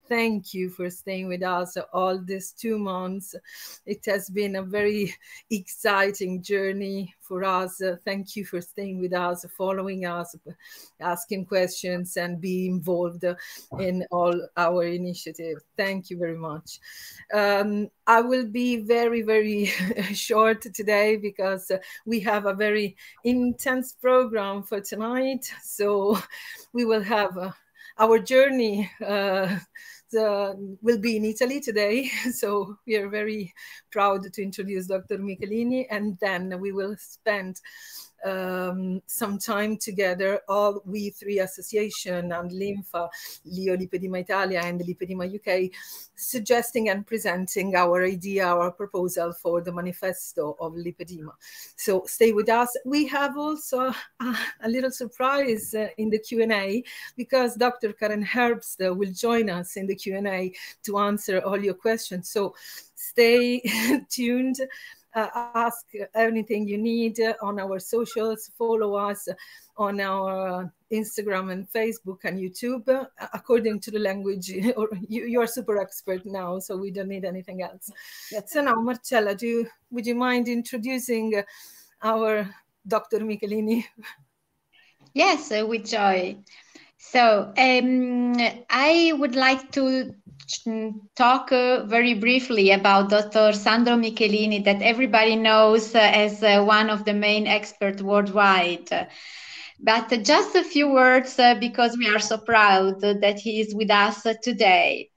Thank you for staying with us all these 2 months. It has been a very exciting journey for us. Thank you for staying with us, following us, asking questions, and being involved in all our initiatives. Thank you very much. I will be very, very short today because we have a very intense program for tonight. So we will have our journey will be in Italy today. So we are very proud to introduce Dr. Michelini, and then we will spend some time together, all we 3 associations, andLINFA, LIO Lipedema Italia and Lipedema UK, suggesting and presenting our idea, our proposal for the Manifesto of Lipedema. So stay with us. We have also a little surprise in the Q&A, because Dr. Karen Herbst will join us in the Q&A to answer all your questions. So stay tuned. Ask anything you need on our socials. Follow us on our Instagram and Facebook and YouTube according to the language. Or you are super expert now, so we don't need anything else. So now, Marcella, would you mind introducing our Dr. Michelini? Yes, with joy. So I would like to talk very briefly about Dr. Sandro Michelini, that everybody knows as one of the main experts worldwide. But just a few words because we are so proud that he is with us today.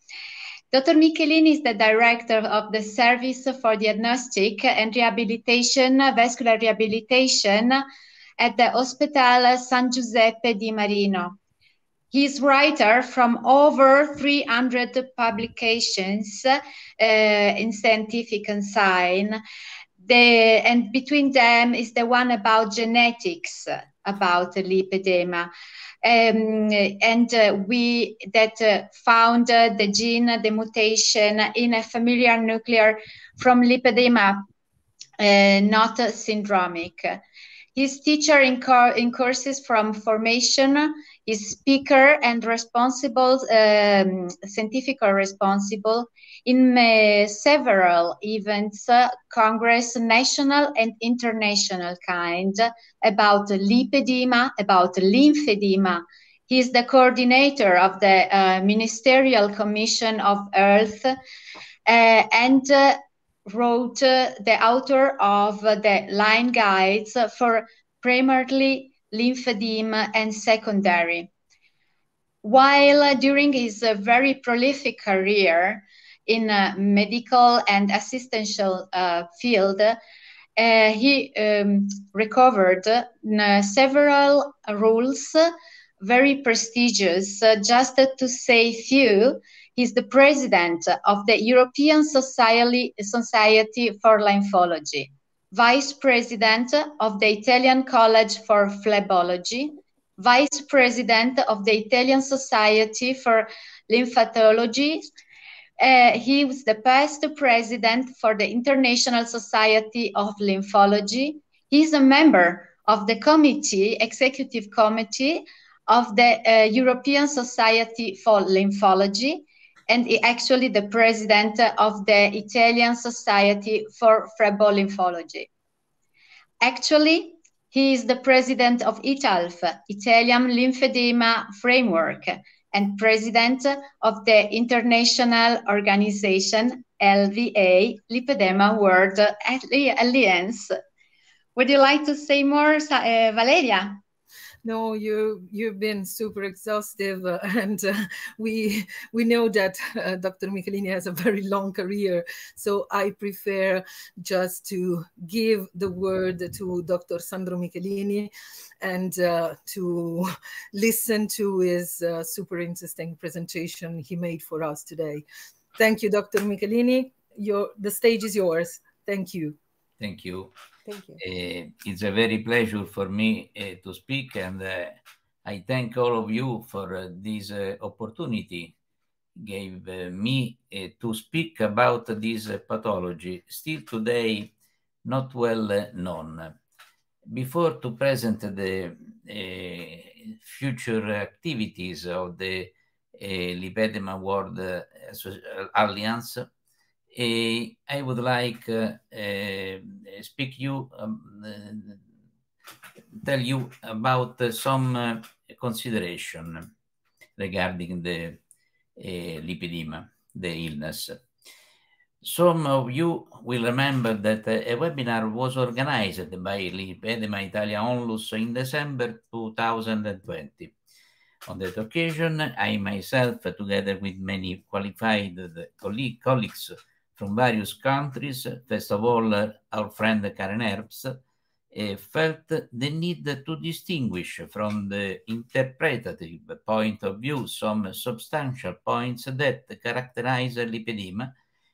Dr. Michelini is the director of the Service for Diagnostic and Rehabilitation, Vascular Rehabilitation at the Hospital San Giuseppe di Marino. He is writer from over 300 publications in scientific and science. And between them is the one about genetics, about lipedema. We found the gene, the mutation in a familiar nuclear from lipedema, not syndromic. He's teacher in courses from formation. He's speaker and responsible, scientific or responsible in several events, congress, national and international kind, about lipedema, about lymphedema. He is the coordinator of the Ministerial Commission of Health and wrote the author of the line guides for primarily lymphedema and secondary. While during his very prolific career in medical and assistential field, he recovered several roles, very prestigious. Just to say few, he's the president of the European Society for Lymphology, vice president of the Italian College for Phlebology, vice president of the Italian Society for Lymphatology. He was the past president for the International Society of Lymphology. He's a member of the executive committee of the European Society for Lymphology, and actually the president of the Italian Society for Phlebolymphology. Actually, he is the president of ITALF, Italian Lymphedema Framework, and president of the international organization LVA, Lipedema World Alliance. Would you like to say more, Valeria? No, you've been super exhaustive, and we know that Dr. Michelini has a very long career, so I prefer just to give the word to Dr. Sandro Michelini and to listen to his super interesting presentation he made for us today. Thank you, Dr. Michelini. The stage is yours. Thank you. Thank you. Thank you. It's a very pleasure for me to speak, and I thank all of you for this opportunity gave me to speak about this pathology, still today not well known. Before to present the future activities of the Lipedema World Alliance. I would like tell you about some consideration regarding the lipedema, the illness. Some of you will remember that a webinar was organized by Lipedema Italia Onlus in December 2020. On that occasion, I myself, together with many qualified colleagues from various countries, first of all, our friend Karen Herbst, felt the need to distinguish from the interpretative point of view some substantial points that characterize lipedema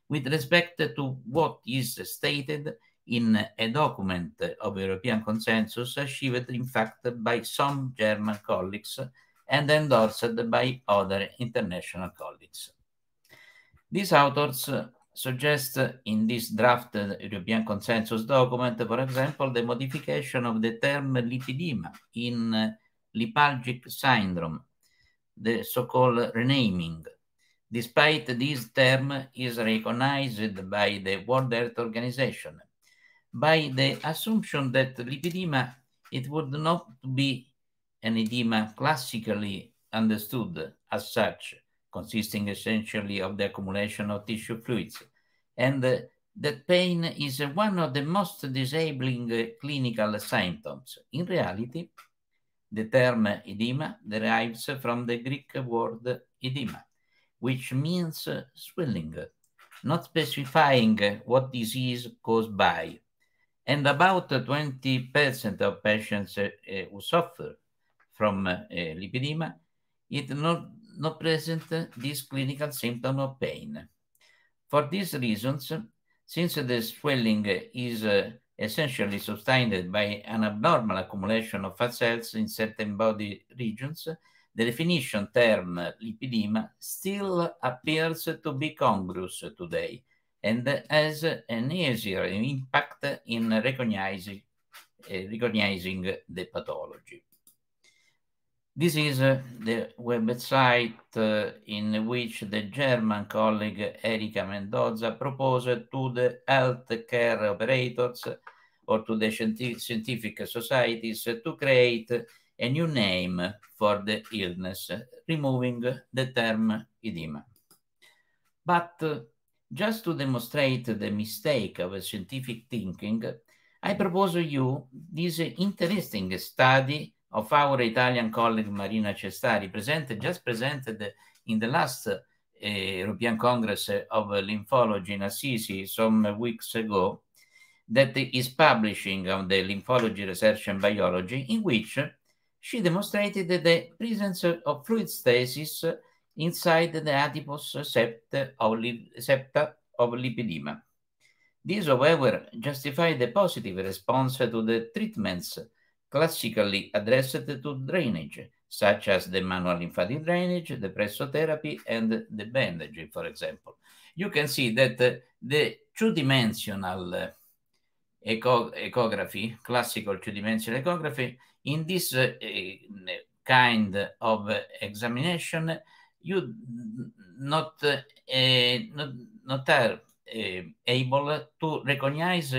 with respect to what is stated in a document of European consensus achieved, in fact, by some German colleagues and endorsed by other international colleagues. These authors suggest in this draft European consensus document, for example, the modification of the term lipedema in lipalgic syndrome, the so-called renaming. Despite this term is recognized by the World Health Organization, by the assumption that lipedema, it would not be an edema classically understood as such, consisting essentially of the accumulation of tissue fluids, and that pain is one of the most disabling clinical symptoms. In reality, the term edema derives from the Greek word edema, which means swelling, not specifying what disease caused by. And about 20% of patients who suffer from lipedema, it not present this clinical symptom of pain. For these reasons, since the swelling is essentially sustained by an abnormal accumulation of fat cells in certain body regions, the definition term lipedema still appears to be congruous today and has an easier impact in recognizing the pathology. This is the website in which the German colleague Erika Mendoza proposed to the healthcare operators or to the scientific societies to create a new name for the illness, removing the term edema. But just to demonstrate the mistake of scientific thinking, I propose to you this interesting study of our Italian colleague Marina Cestari, just presented in the last European Congress of Lymphology in Assisi some weeks ago, that is publishing on the lymphology research and biology, in which she demonstrated the presence of fluid stasis inside the adipose septa of lipedema. This, however, justified the positive response to the treatments classically addressed to drainage, such as the manual lymphatic drainage, the pressotherapy, and the bandaging, for example. You can see that the two-dimensional echography, classical two-dimensional echography, in this kind of examination, you not are able to recognize,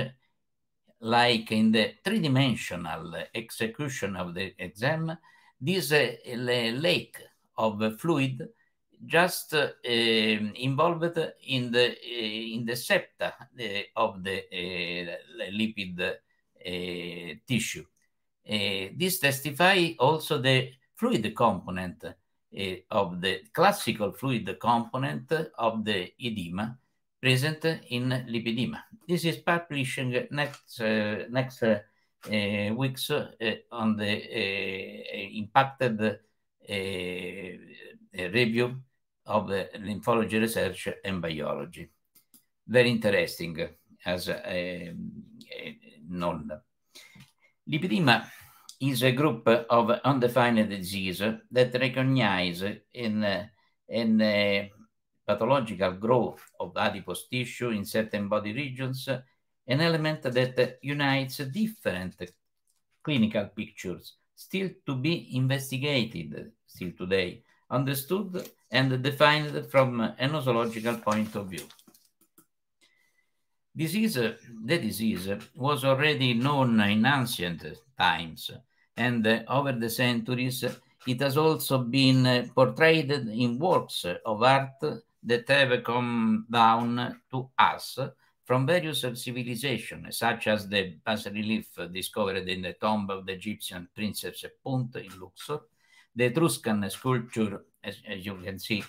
like in the three-dimensional execution of the exam, this lake of fluid just involved in the septa of the lipid tissue. This testifies also the fluid component of the classical fluid component of the edema present in lipedema. This is publishing next weeks on the impacted review of lymphology research and biology. Very interesting, as known. Lipedema is a group of undefined disease that recognize in pathological growth of adipose tissue in certain body regions, an element that unites different clinical pictures still to be investigated still today understood and defined from a nosological point of view. The disease was already known in ancient times, and over the centuries, it has also been portrayed in works of art that have come down to us from various civilizations, such as the bas-relief discovered in the tomb of the Egyptian princess Punt in Luxor, the Etruscan sculpture, as you can see,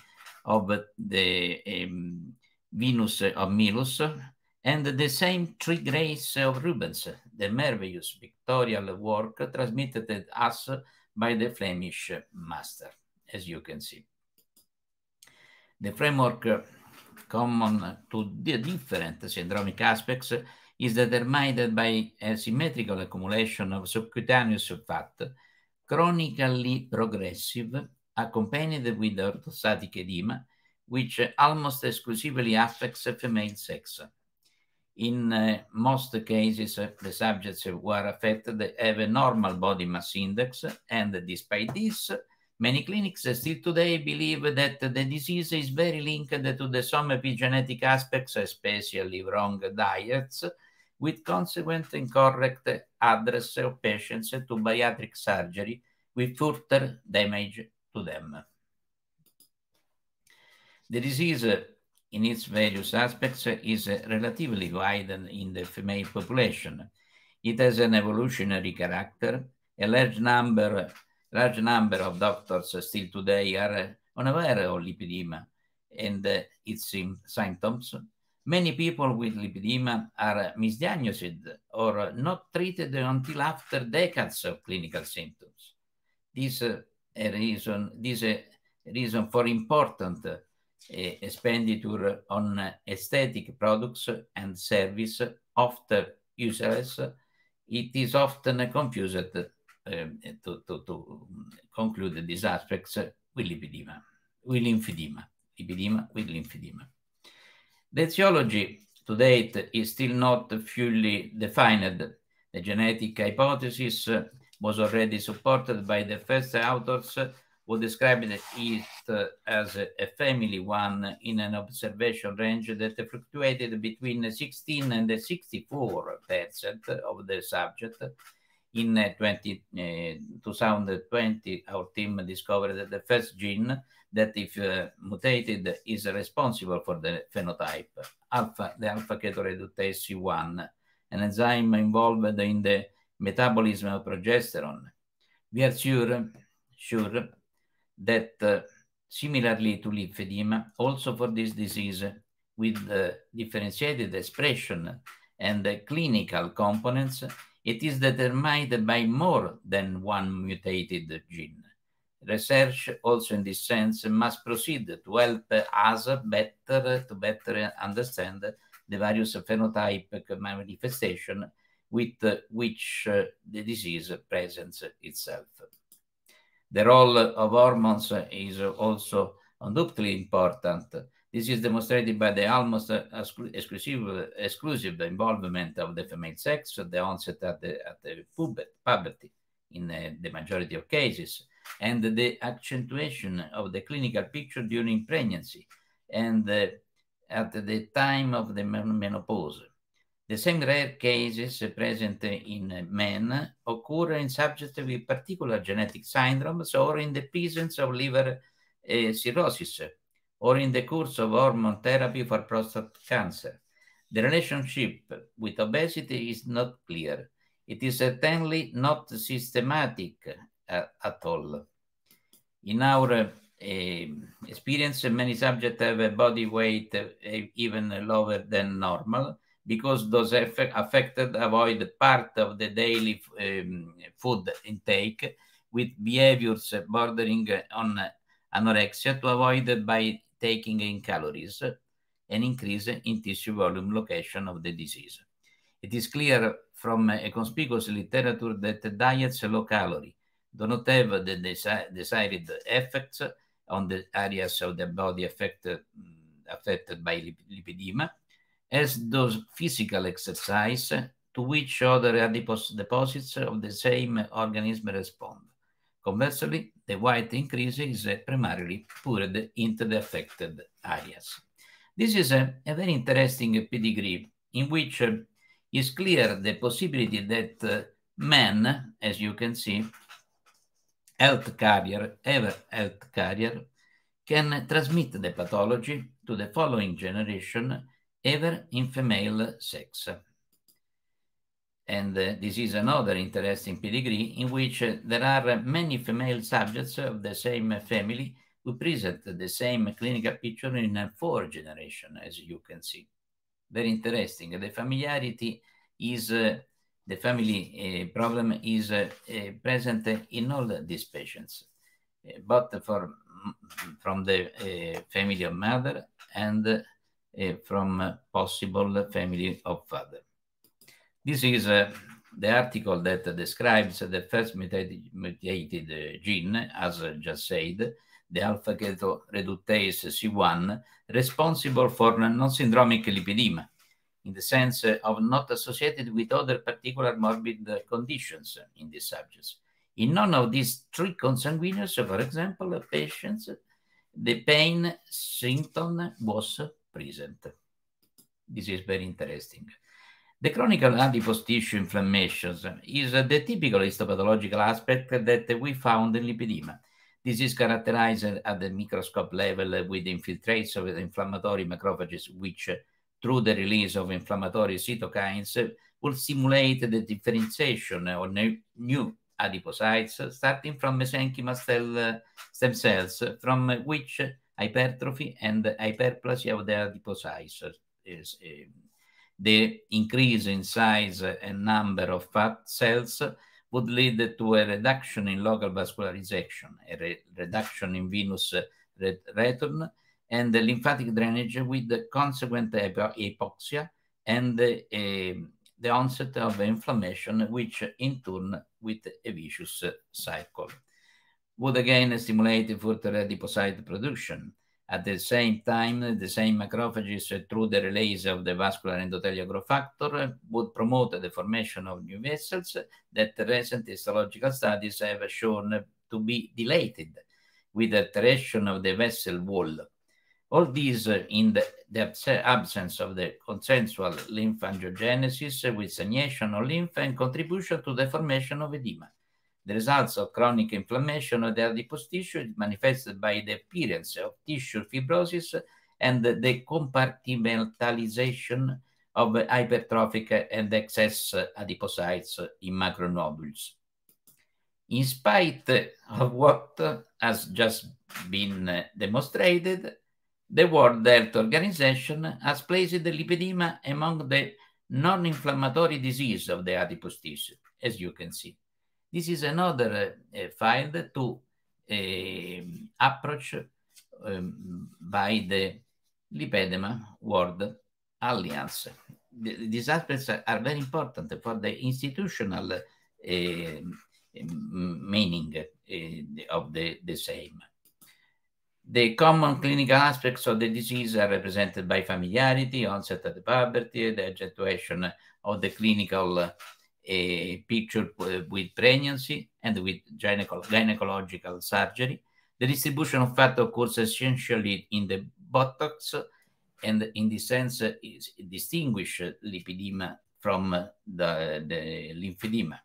of the Venus of Milos, and the same Three Graces of Rubens, the marvelous pictorial work transmitted to us by the Flemish master, as you can see. The framework common to the different syndromic aspects is determined by a symmetrical accumulation of subcutaneous fat, chronically progressive, accompanied with orthostatic edema, which almost exclusively affects female sex. In most cases, the subjects who are affected have a normal body mass index, and despite this, many clinics still today believe that the disease is very linked to some epigenetic aspects, especially wrong diets, with consequent incorrect address of patients to bariatric surgery with further damage to them. The disease in its various aspects is relatively wide in the female population. It has an evolutionary character. A large number of doctors still today are unaware of lipedema and its symptoms. Many people with lipedema are misdiagnosed or not treated until after decades of clinical symptoms. This is a reason for important expenditure on aesthetic products and service, often useless. It is often confused to conclude these aspects with lipedema, with lymphedema. The etiology to date is still not fully defined. The genetic hypothesis was already supported by the first authors who described it as a family one in an observation range that fluctuated between 16 and 64% of the subject. In 2020, our team discovered that the first gene that, if mutated, is responsible for the phenotype, the alpha-ketoreductase C1, an enzyme involved in the metabolism of progesterone. We are sure that similarly to lipedema, also for this disease, with differentiated expression and clinical components, it is determined by more than one mutated gene. Research also in this sense must proceed to help us to better understand the various phenotypic manifestations with which the disease presents itself. The role of hormones is also undoubtedly important. This is demonstrated by the almost exclusive involvement of the female sex at the onset at the puberty in the majority of cases, and the accentuation of the clinical picture during pregnancy and at the time of the menopause. The same rare cases present in men occur in subjects with particular genetic syndromes or in the presence of liver cirrhosis or in the course of hormone therapy for prostate cancer. The relationship with obesity is not clear. It is certainly not systematic at all. In our experience, many subjects have a body weight even lower than normal, because those affected avoid part of the daily food intake with behaviors bordering on anorexia to avoid by taking in calories, an increase in tissue volume location of the disease. It is clear from a conspicuous literature that diets low calorie do not have the desired effects on the areas of the body affected by lipedema, as does physical exercise, to which other adipose deposits of the same organism respond. Conversely, the white increase is primarily poured into the affected areas. This is a very interesting pedigree in which is clear the possibility that men, as you can see, health carrier, can transmit the pathology to the following generation, ever in female sex. And this is another interesting pedigree in which there are many female subjects of the same family who present the same clinical picture in a 4th generation, as you can see. Very interesting. The familiarity is, the family problem is present in all these patients, both from the family of mother and from possible family of father. This is the article that describes the first mutated gene, as just said, the alpha-ketoreductase C1, responsible for non-syndromic lipedema, in the sense of not associated with other particular morbid conditions in these subjects. In none of these 3 consanguineous, for example, patients, the pain symptom was present. This is very interesting. The chronic adipose tissue inflammations is the typical histopathological aspect that we found in lipedema. This is characterized at the microscope level with infiltrates of inflammatory macrophages, which, through the release of inflammatory cytokines, will stimulate the differentiation of new adipocytes, starting from mesenchymal stem cells, from which hypertrophy and hyperplasia of the adipocytes is. The increase in size and number of fat cells would lead to a reduction in local vascularization, a reduction in venous return, and the lymphatic drainage with the consequent hypoxia and the onset of inflammation, which in turn with a vicious cycle. Would again stimulate further adipocyte production. At the same time, the same macrophages, through the release of the vascular endothelial growth factor, would promote the formation of new vessels that recent histological studies have shown to be dilated with alteration of the vessel wall. All these in the absence of the consensual lymphangiogenesis with stagnation of lymph and contribution to the formation of edema. The results of chronic inflammation of the adipose tissue is manifested by the appearance of tissue fibrosis and the compartmentalization of hypertrophic and excess adipocytes in macronodules. In spite of what has just been demonstrated, the World Health Organization has placed the lipedema among the non-inflammatory disease of the adipose tissue, as you can see. This is another field to approach by the Lipedema World Alliance. These aspects are very important for the institutional meaning of the same. The common clinical aspects of the disease are represented by familiarity, onset of the puberty, the accentuation of the clinical picture with pregnancy and with gynecological surgery. The distribution of fat occurs essentially in the buttocks, and in this sense is distinguish lipedema from the lymphedema.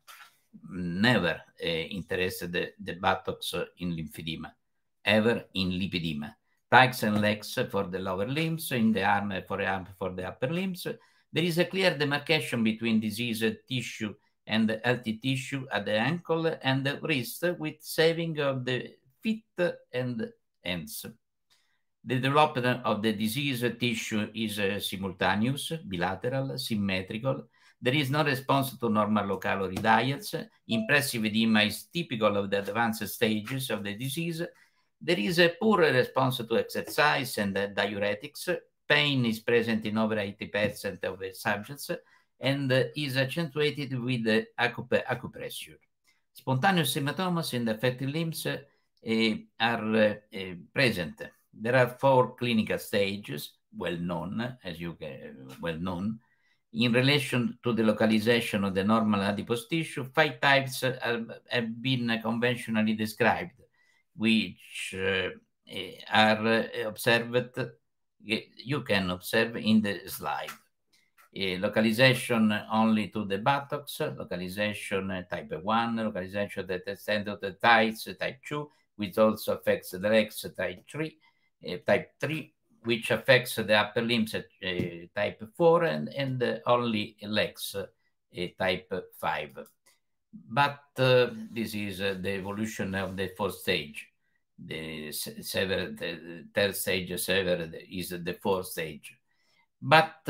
Never interested the buttocks in lymphedema, ever in lipedema. Thighs and legs for the lower limbs, in the arm for the upper limbs. There is a clear demarcation between diseased tissue and healthy tissue at the ankle and the wrist, with saving of the feet and hands. The development of the diseased tissue is simultaneous, bilateral, symmetrical. There is no response to normal low-calorie diets. Impressive edema is typical of the advanced stages of the disease. There is a poor response to exercise and diuretics. Pain is present in over 80% of the subjects and is accentuated with acupressure. Spontaneous hematomas in the affected limbs are present. There are 4 clinical stages, well known, in relation to the localization of the normal adipose tissue. 5 types have been conventionally described. which are observed, you can observe in the slide. Localization only to the buttocks, localization type 1, localization that extends to the thighs, type 2, which also affects the legs, type 3, which affects the upper limbs, type 4, and only legs, type 5. But this is the evolution of the fourth stage. The third stage is the fourth stage. But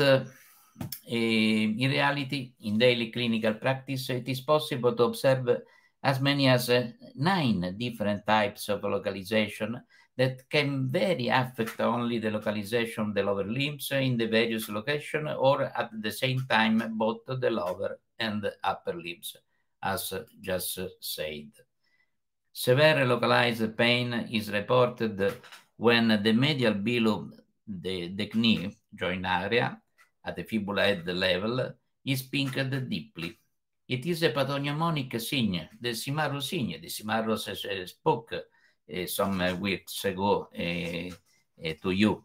in reality, in daily clinical practice, it is possible to observe as many as 9 different types of localization that can vary affect only the localization of the lower limbs in the various locations, or at the same time both the lower and upper limbs, as just said. Severe localized pain is reported when the medial below the knee joint area at the fibula head level is pinched deeply. It is a pathognomonic sign, the Simarro sign. The Simarro spoke some weeks ago to you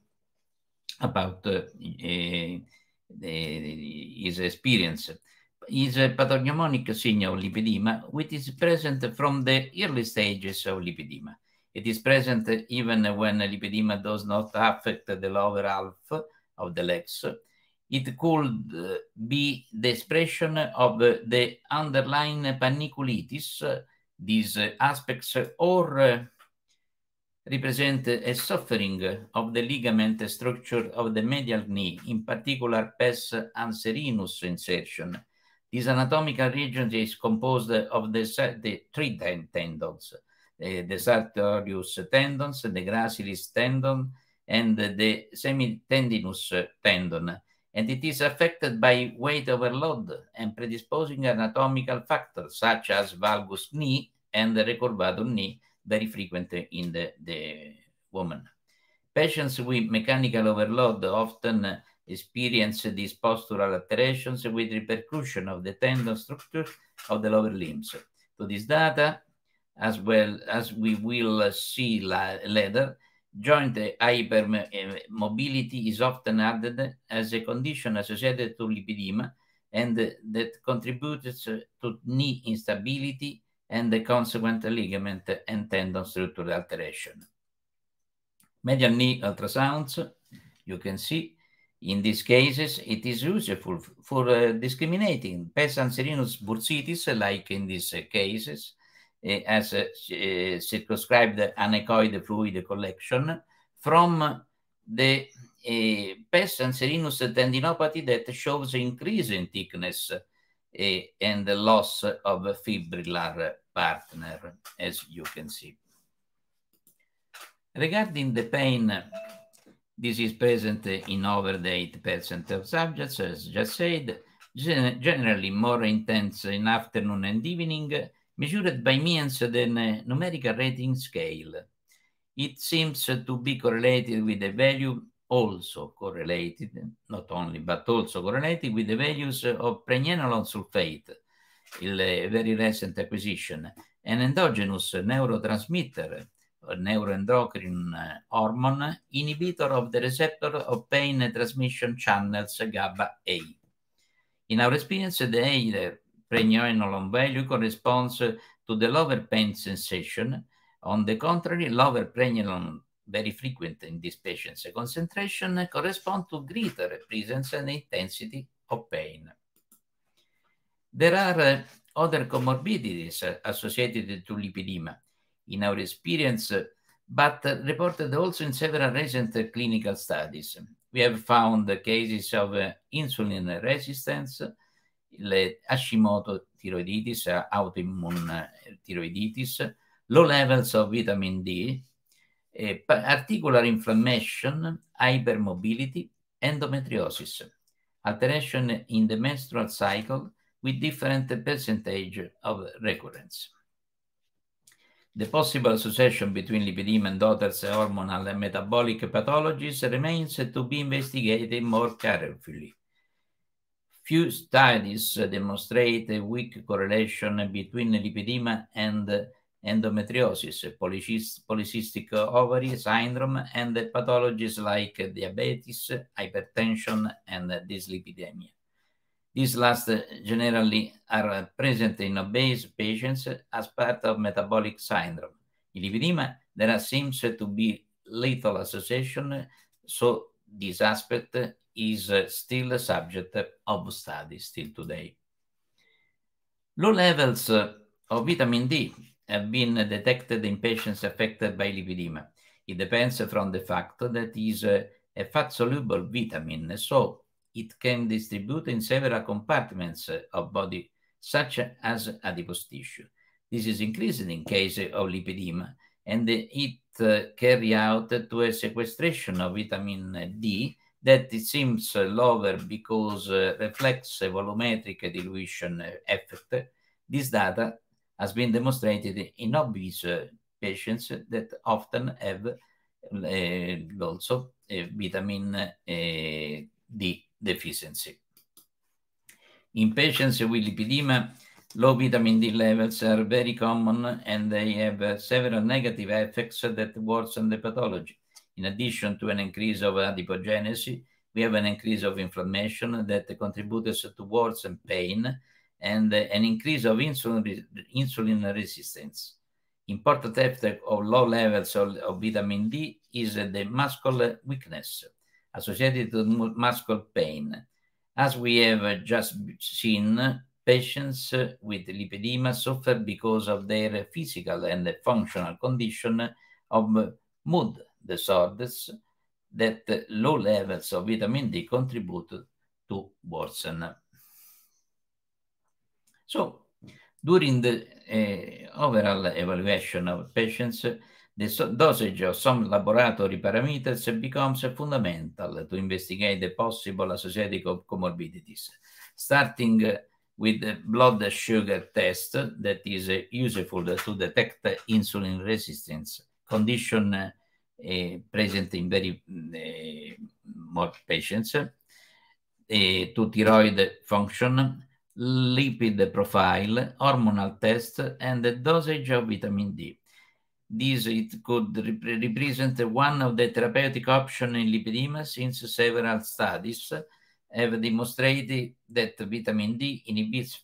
about his experience. Is a pathognomonic sign of lipedema, which is present from the early stages of lipedema. It is present even when lipedema does not affect the lower half of the legs. It could be the expression of the underlying panniculitis. These aspects or represent a suffering of the ligament structure of the medial knee, in particular pes anserinus insertion. This anatomical region is composed of the 3 tendons, the sartorius tendons, the gracilis tendon, and the semitendinous tendon, and it is affected by weight overload and predisposing anatomical factors such as valgus knee and recurvatum knee, very frequent in the woman. Patients with mechanical overload often experience these postural alterations with repercussion of the tendon structure of the lower limbs. To this data, as well as we will see later, joint hypermobility is often added as a condition associated to lipedema, and that contributes to knee instability and the consequent ligament and tendon structural alteration. Medial knee ultrasounds, you can see, in these cases, it is useful for discriminating pes anserinus bursitis, like in these cases, as circumscribed anechoid fluid collection, from the pes anserinus tendinopathy that shows increase in thickness and the loss of fibrillar partner, as you can see. Regarding the pain, this is present in over the 8% of subjects, as just said, generally more intense in afternoon and evening, measured by means than a numerical rating scale. It seems to be correlated with the value, also correlated, not only, but also correlated with the values of pregnenolone sulfate, a very recent acquisition, an endogenous neurotransmitter, or neuroendocrine hormone, inhibitor of the receptor of pain transmission channels GABA-A. In our experience, the higher pregnenolone value corresponds to the lower pain sensation. On the contrary, lower pregnenolone, very frequent in these patients, concentration correspond to greater presence and intensity of pain. There are other comorbidities associated to lipedema in our experience, but reported also in several recent clinical studies. We have found cases of insulin resistance, Hashimoto thyroiditis, autoimmune thyroiditis, low levels of vitamin D, articular inflammation, hypermobility, endometriosis, alteration in the menstrual cycle with different percentage of recurrence. The possible association between lipedema and daughter's hormonal and metabolic pathologies remains to be investigated more carefully. Few studies demonstrate a weak correlation between lipedema and endometriosis, polycystic ovary syndrome, and pathologies like diabetes, hypertension, and dyslipidemia. These last generally are present in obese patients as part of metabolic syndrome. In lipedema, there seems to be little association, so this aspect is still subject of study still today. Low levels of vitamin D have been detected in patients affected by lipedema. It depends from the fact that it is a fat-soluble vitamin, so it can distribute in several compartments of body, such as adipose tissue. This is increased in case of lipedema, and it carry out to a sequestration of vitamin D that it seems lower because reflects a volumetric dilution effect. This data has been demonstrated in obese patients that often have also vitamin D deficiency. In patients with lipedema, low vitamin D levels are very common, and they have several negative effects that worsen the pathology. In addition to an increase of adipogenesis, we have an increase of inflammation that contributes to worsen pain and an increase of insulin resistance. Important effect of low levels of vitamin D is the muscle weakness associated with muscle pain. As we have just seen, patients with lipedema suffer because of their physical and functional condition of mood disorders that low levels of vitamin D contribute to worsen. So, during the overall evaluation of patients, the dosage of some laboratory parameters becomes fundamental to investigate the possible associated comorbidities, starting with the blood sugar test that is useful to detect insulin resistance, condition present in very more patients, to thyroid function, lipid profile, hormonal test, and the dosage of vitamin D. This it could represent one of the therapeutic options in lipedema, since several studies have demonstrated that vitamin D inhibits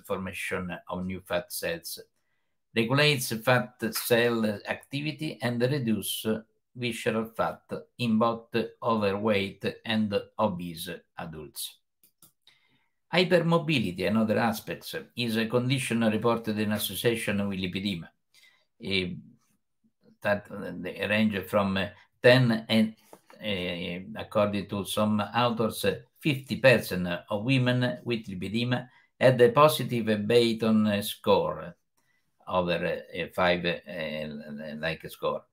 formation of new fat cells, regulates fat cell activity, and reduces visceral fat in both overweight and obese adults. Hypermobility and other aspects is a condition reported in association with lipedema. That range from 10 and according to some authors, 50% of women with lipedema had a positive Bayton score over 5 like score.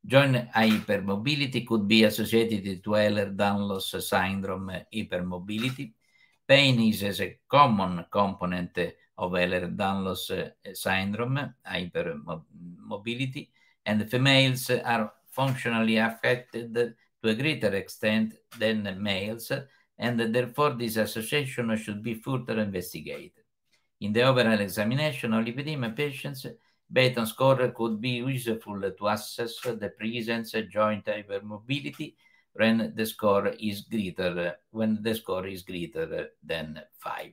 Joint hypermobility could be associated to Ehlers-Danlos syndrome hypermobility. Pain is a common component of Ehlers-Danlos syndrome hypermobility, and females are functionally affected to a greater extent than males, and therefore this association should be further investigated. In the overall examination of lipedema patients, Bayton score could be useful to assess the presence of joint hypermobility when the score is greater than 5.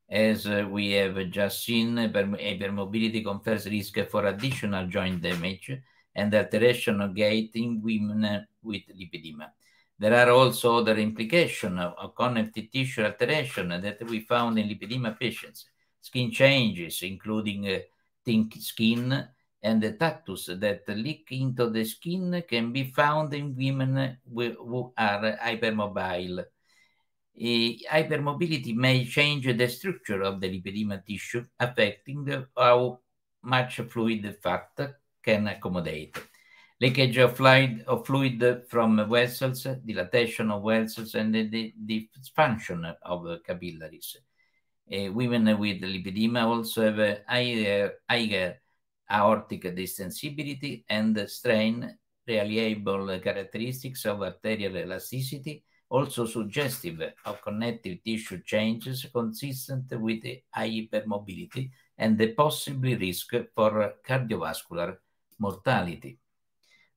As we have just seen, hypermobility confers risk for additional joint damage and alteration of gait in women with lipedema. There are also other implications of connective tissue alteration that we found in lipedema patients. Skin changes, including thin skin, and the tattoos that leak into the skin can be found in women who are hypermobile. Hypermobility may change the structure of the lipedema tissue, affecting how much fluid fat can accommodate. Leakage of fluid from vessels, dilatation of vessels, and the dysfunction of capillaries. Women with lipedema also have a higher aortic distensibility and strain, reliable characteristics of arterial elasticity, also suggestive of connective tissue changes consistent with hypermobility and the possible risk for cardiovascular mortality.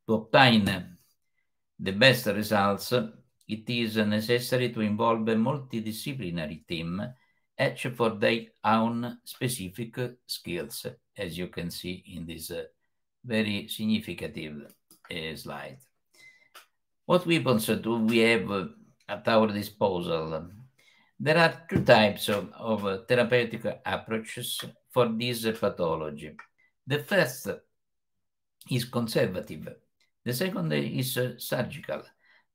To obtain the best results, it is necessary to involve a multidisciplinary team, each for their own specific skills, as you can see in this very significant slide. What weapons do we have at our disposal? There are two types of therapeutic approaches for this pathology. The first is conservative. The second is surgical.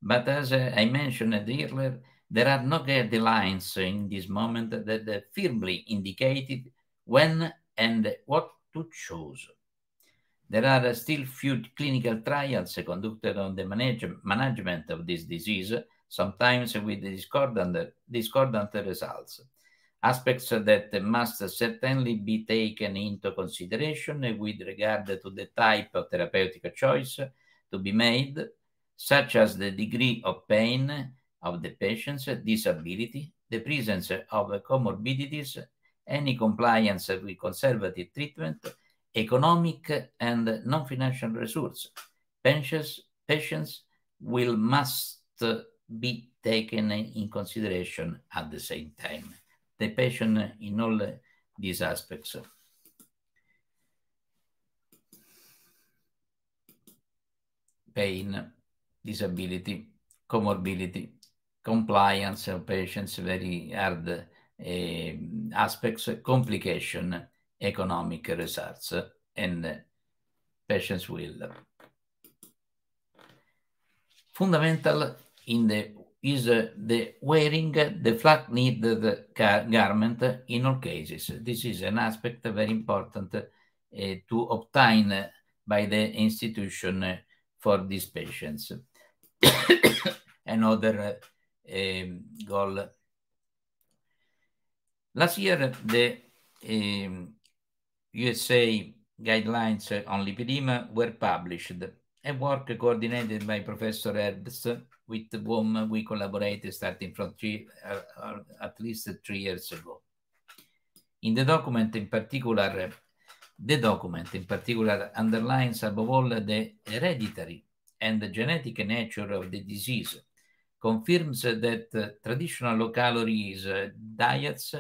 But as I mentioned earlier, there are no guidelines in this moment that firmly indicated when and what to choose. There are still few clinical trials conducted on the management of this disease, sometimes with discordant results. Aspects that must certainly be taken into consideration with regard to the type of therapeutic choice to be made, such as the degree of pain of the patient's disability, the presence of comorbidities, any compliance with conservative treatment, economic and non-financial resources. Patients must be taken in consideration at the same time. The patient in all these aspects. Pain, disability, comorbidity, compliance of patients, very hard aspects, complication, economic results, and patient's will. Fundamental is the wearing the flak needed garment in all cases. This is an aspect very important to obtain by the institution for these patients. Another goal. Last year, the USA guidelines on lipedema were published, a work coordinated by Professor Herbst, with whom we collaborated starting from at least 3 years ago. In the document in particular, underlines above all the hereditary and the genetic nature of the disease, confirms that traditional low-calories diets,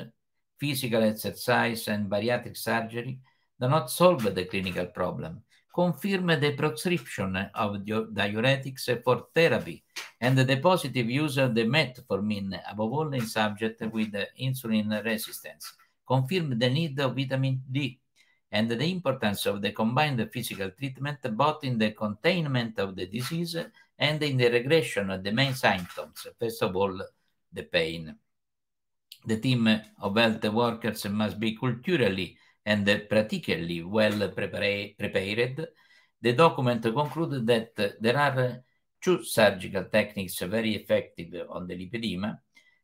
physical exercise, and bariatric surgery do not solve the clinical problem, confirm the prescription of diuretics for therapy, and the positive use of the metformin, above all in subjects with insulin resistance, confirm the need of vitamin D, and the importance of the combined physical treatment both in the containment of the disease and in the regression of the main symptoms, first of all, the pain. The team of health workers must be culturally and practically well prepared. The document concluded that there are 2 surgical techniques very effective on the lipedema,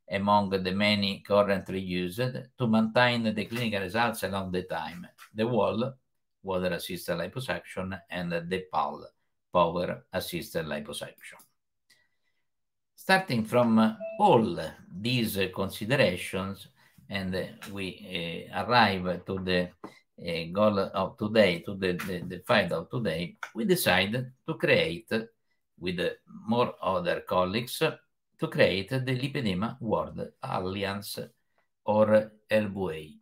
among the many currently used, to maintain the clinical results along the time: the WAL, water-assisted liposuction, and the PAL, power-assisted liposuction. Starting from all these considerations, and we arrive to the goal of today, to the fight of today, we decided to create, with more other colleagues, to create the Lipedema World Alliance, or LWA.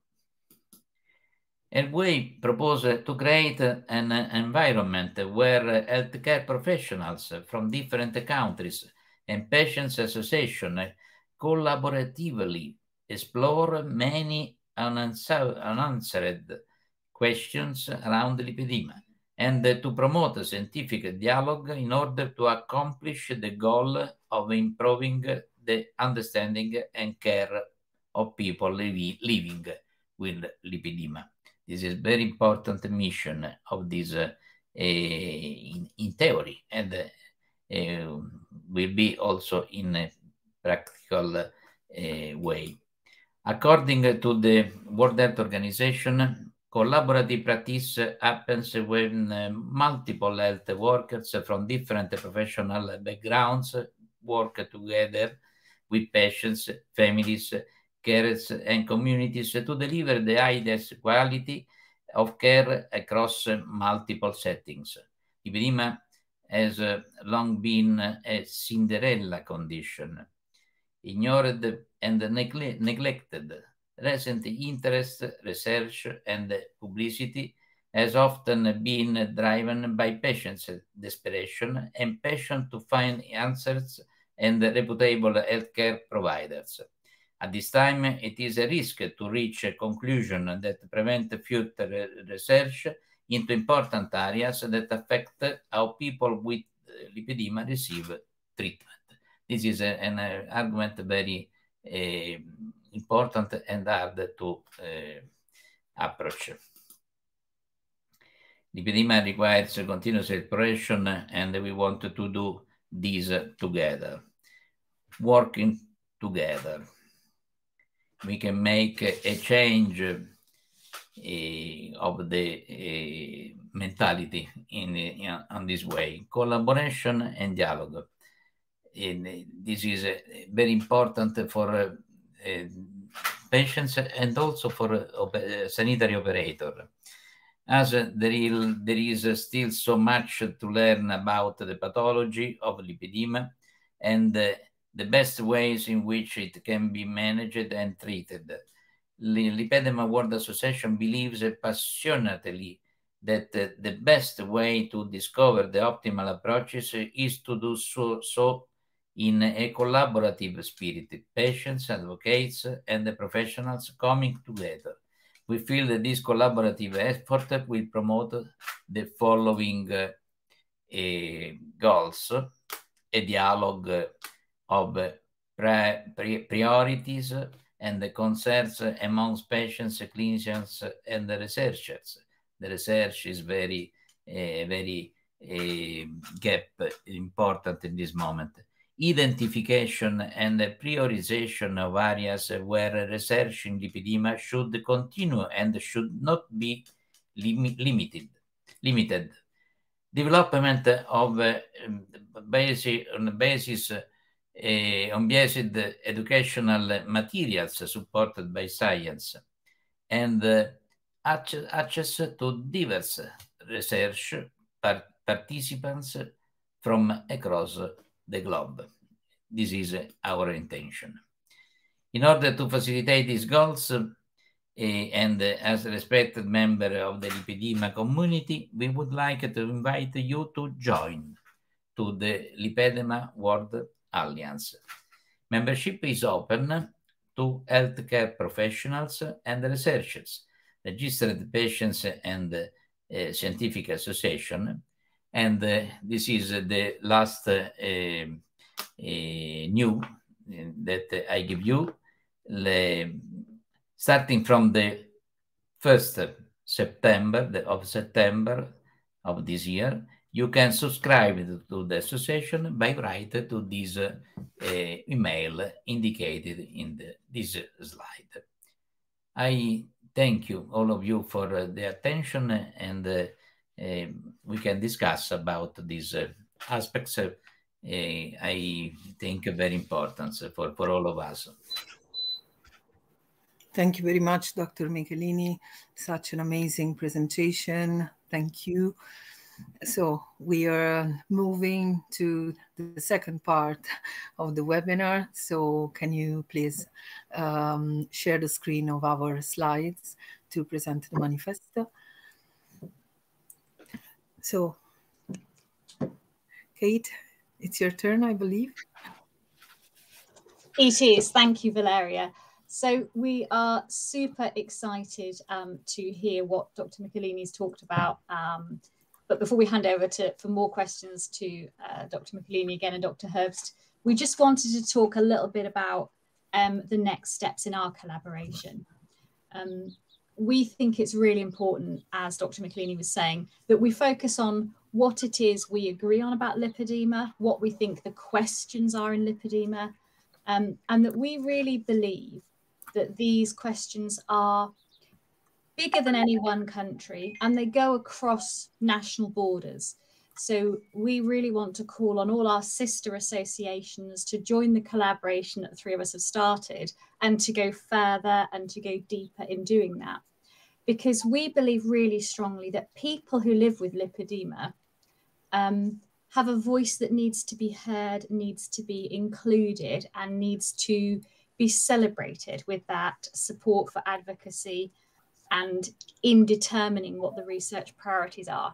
LWA proposed to create an environment where healthcare professionals from different countries and patients associations collaboratively explore many unanswered questions around lipedema, and to promote scientific dialogue in order to accomplish the goal of improving the understanding and care of people living with lipedema. This is a very important mission of this in theory, and will be also in a practical way. According to the World Health Organization, collaborative practice happens when multiple health workers from different professional backgrounds work together with patients, families, carers and communities to deliver the highest quality of care across multiple settings. Lipedema has long been a Cinderella condition, ignored and neglected. Recent interest, research, and publicity has often been driven by patients' desperation and passion to find answers and reputable healthcare providers. At this time, it is a risk to reach a conclusion that prevent future research into important areas that affect how people with lipedema receive treatment. This is an argument very important and hard to approach. Lipedema requires continuous exploration, and we want to do this together. Working together, we can make a change of the mentality on this way. Collaboration and dialogue. This is very important for patients and also for sanitary operator, as there is still so much to learn about the pathology of lipedema and the best ways in which it can be managed and treated. The Lipedema World Association believes passionately that the best way to discover the optimal approaches is to do so in a collaborative spirit, patients, advocates, and the professionals coming together. We feel that this collaborative effort will promote the following goals: a dialogue of priorities and the concerns amongst patients, clinicians, and the researchers. The research is very important in this moment. Identification and prioritization of areas where research in lipedema should continue and should not be limited. Development of unbiased educational materials supported by science, and access to diverse research participants from across the globe. This is our intention. In order to facilitate these goals, and as a respected member of the lipedema community, we would like to invite you to join to the Lipedema World Alliance. Membership is open to healthcare professionals and researchers, registered patients, and scientific association. And this is the last new that I give you. Starting from the 1st September of this year, you can subscribe to the association by writing to this email indicated in this slide. I thank you, all of you, for the attention, and we can discuss about these aspects. I think very important for all of us. Thank you very much, Dr. Michelini. Such an amazing presentation. Thank you. So we are moving to the second part of the webinar. So can you please share the screen of our slides to present the manifesto? So, Kate, it's your turn, I believe. It is. Thank you, Valeria. So we are super excited to hear what Dr. Michelini's talked about. But before we hand over for more questions to Dr. Michelini again and Dr. Herbst, we just wanted to talk a little bit about the next steps in our collaboration. We think it's really important, as Dr. Michelini was saying, that we focus on what it is we agree on about lipedema, what we think the questions are in lipedema, and that we really believe that these questions are bigger than any one country and they go across national borders. So we really want to call on all our sister associations to join the collaboration that the three of us have started, and to go further and to go deeper in doing that. Because we believe really strongly that people who live with lipedema have a voice that needs to be heard, needs to be included, and needs to be celebrated with that support for advocacy and in determining what the research priorities are.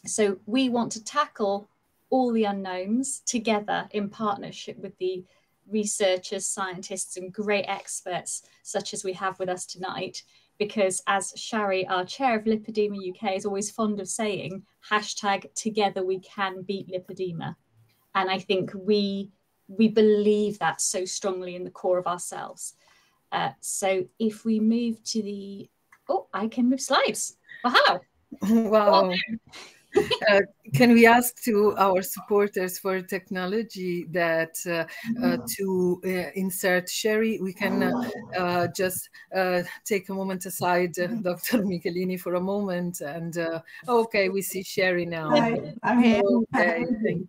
So we want to tackle all the unknowns together in partnership with the researchers, scientists, and great experts such as we have with us tonight. Because as Shari, our chair of Lipedema UK, is always fond of saying, #together we can beat lipedema. And I think we believe that so strongly in the core of ourselves. So if we move to the, I can move slides. Wow. Wow. Can we ask to our supporters for technology that to insert Sherry, we can just take a moment aside, Dr. Michelini, for a moment, and okay, we see Sherry now. Hi, I'm here. Okay,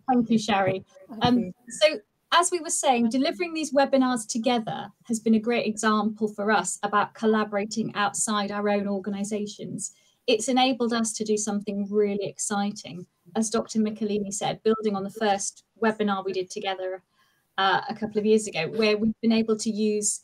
thank you, Sherry. So as we were saying, delivering these webinars together has been a great example for us about collaborating outside our own organisations. It's enabled us to do something really exciting. As Dr. Michelini said, building on the first webinar we did together a couple of years ago, where we've been able to use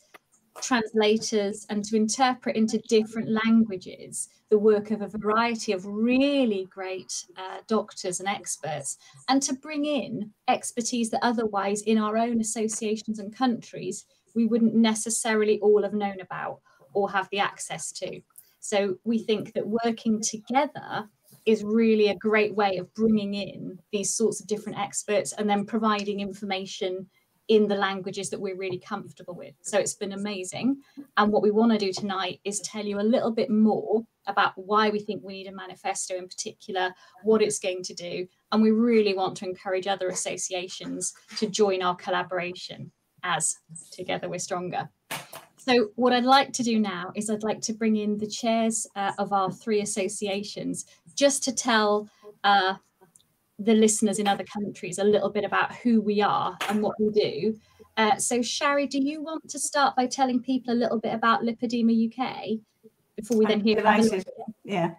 translators and to interpret into different languages the work of a variety of really great doctors and experts, and to bring in expertise that otherwise in our own associations and countries we wouldn't necessarily all have known about or have the access to. So we think that working together is really a great way of bringing in these sorts of different experts and then providing information in the languages that we're really comfortable with. So it's been amazing. And what we want to do tonight is tell you a little bit more about why we think we need a manifesto in particular, what it's going to do. And we really want to encourage other associations to join our collaboration, as together we're stronger. So what I'd like to do now is I'd like to bring in the chairs of our three associations just to tell the listeners in other countries a little bit about who we are and what we do. So Shari, do you want to start by telling people a little bit about Lipedema UK before we then hear delighted. Yeah.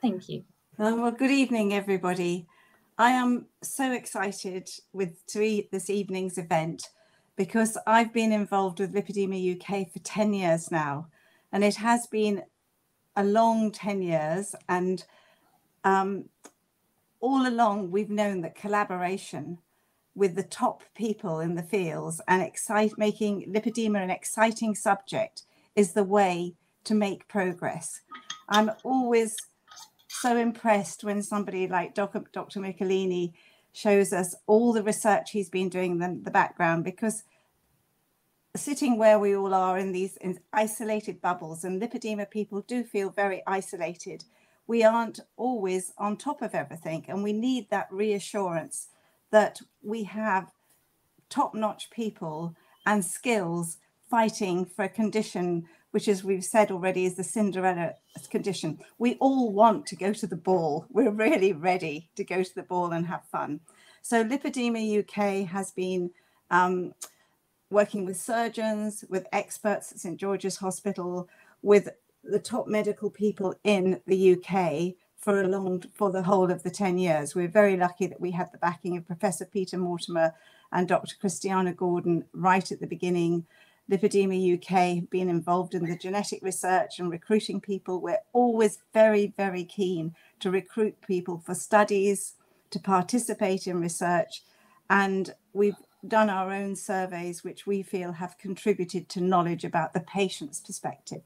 Thank you. Well, good evening, everybody. I am so excited to this evening's event, because I've been involved with Lipedema UK for 10 years now, and it has been a long 10 years. And all along, we've known that collaboration with the top people in the fields and making lipedema an exciting subject is the way to make progress. I'm always so impressed when somebody like Dr. Michelini shows us all the research he's been doing in the background, because sitting where we all are in these isolated bubbles, and lipedema people do feel very isolated. We aren't always on top of everything, and we need that reassurance that we have top-notch people and skills fighting for a condition which, as we've said already, is the Cinderella condition. We all want to go to the ball. We're really ready to go to the ball and have fun. So Lipedema UK has been working with surgeons, with experts at St George's Hospital, with the top medical people in the UK for the whole of the 10 years. We're very lucky that we had the backing of Professor Peter Mortimer and Dr. Christiana Gordon right at the beginning. Lipedema UK have been involved in the genetic research and recruiting people. We're always very, very keen to recruit people for studies, to participate in research. And we've done our own surveys, which we feel have contributed to knowledge about the patient's perspective.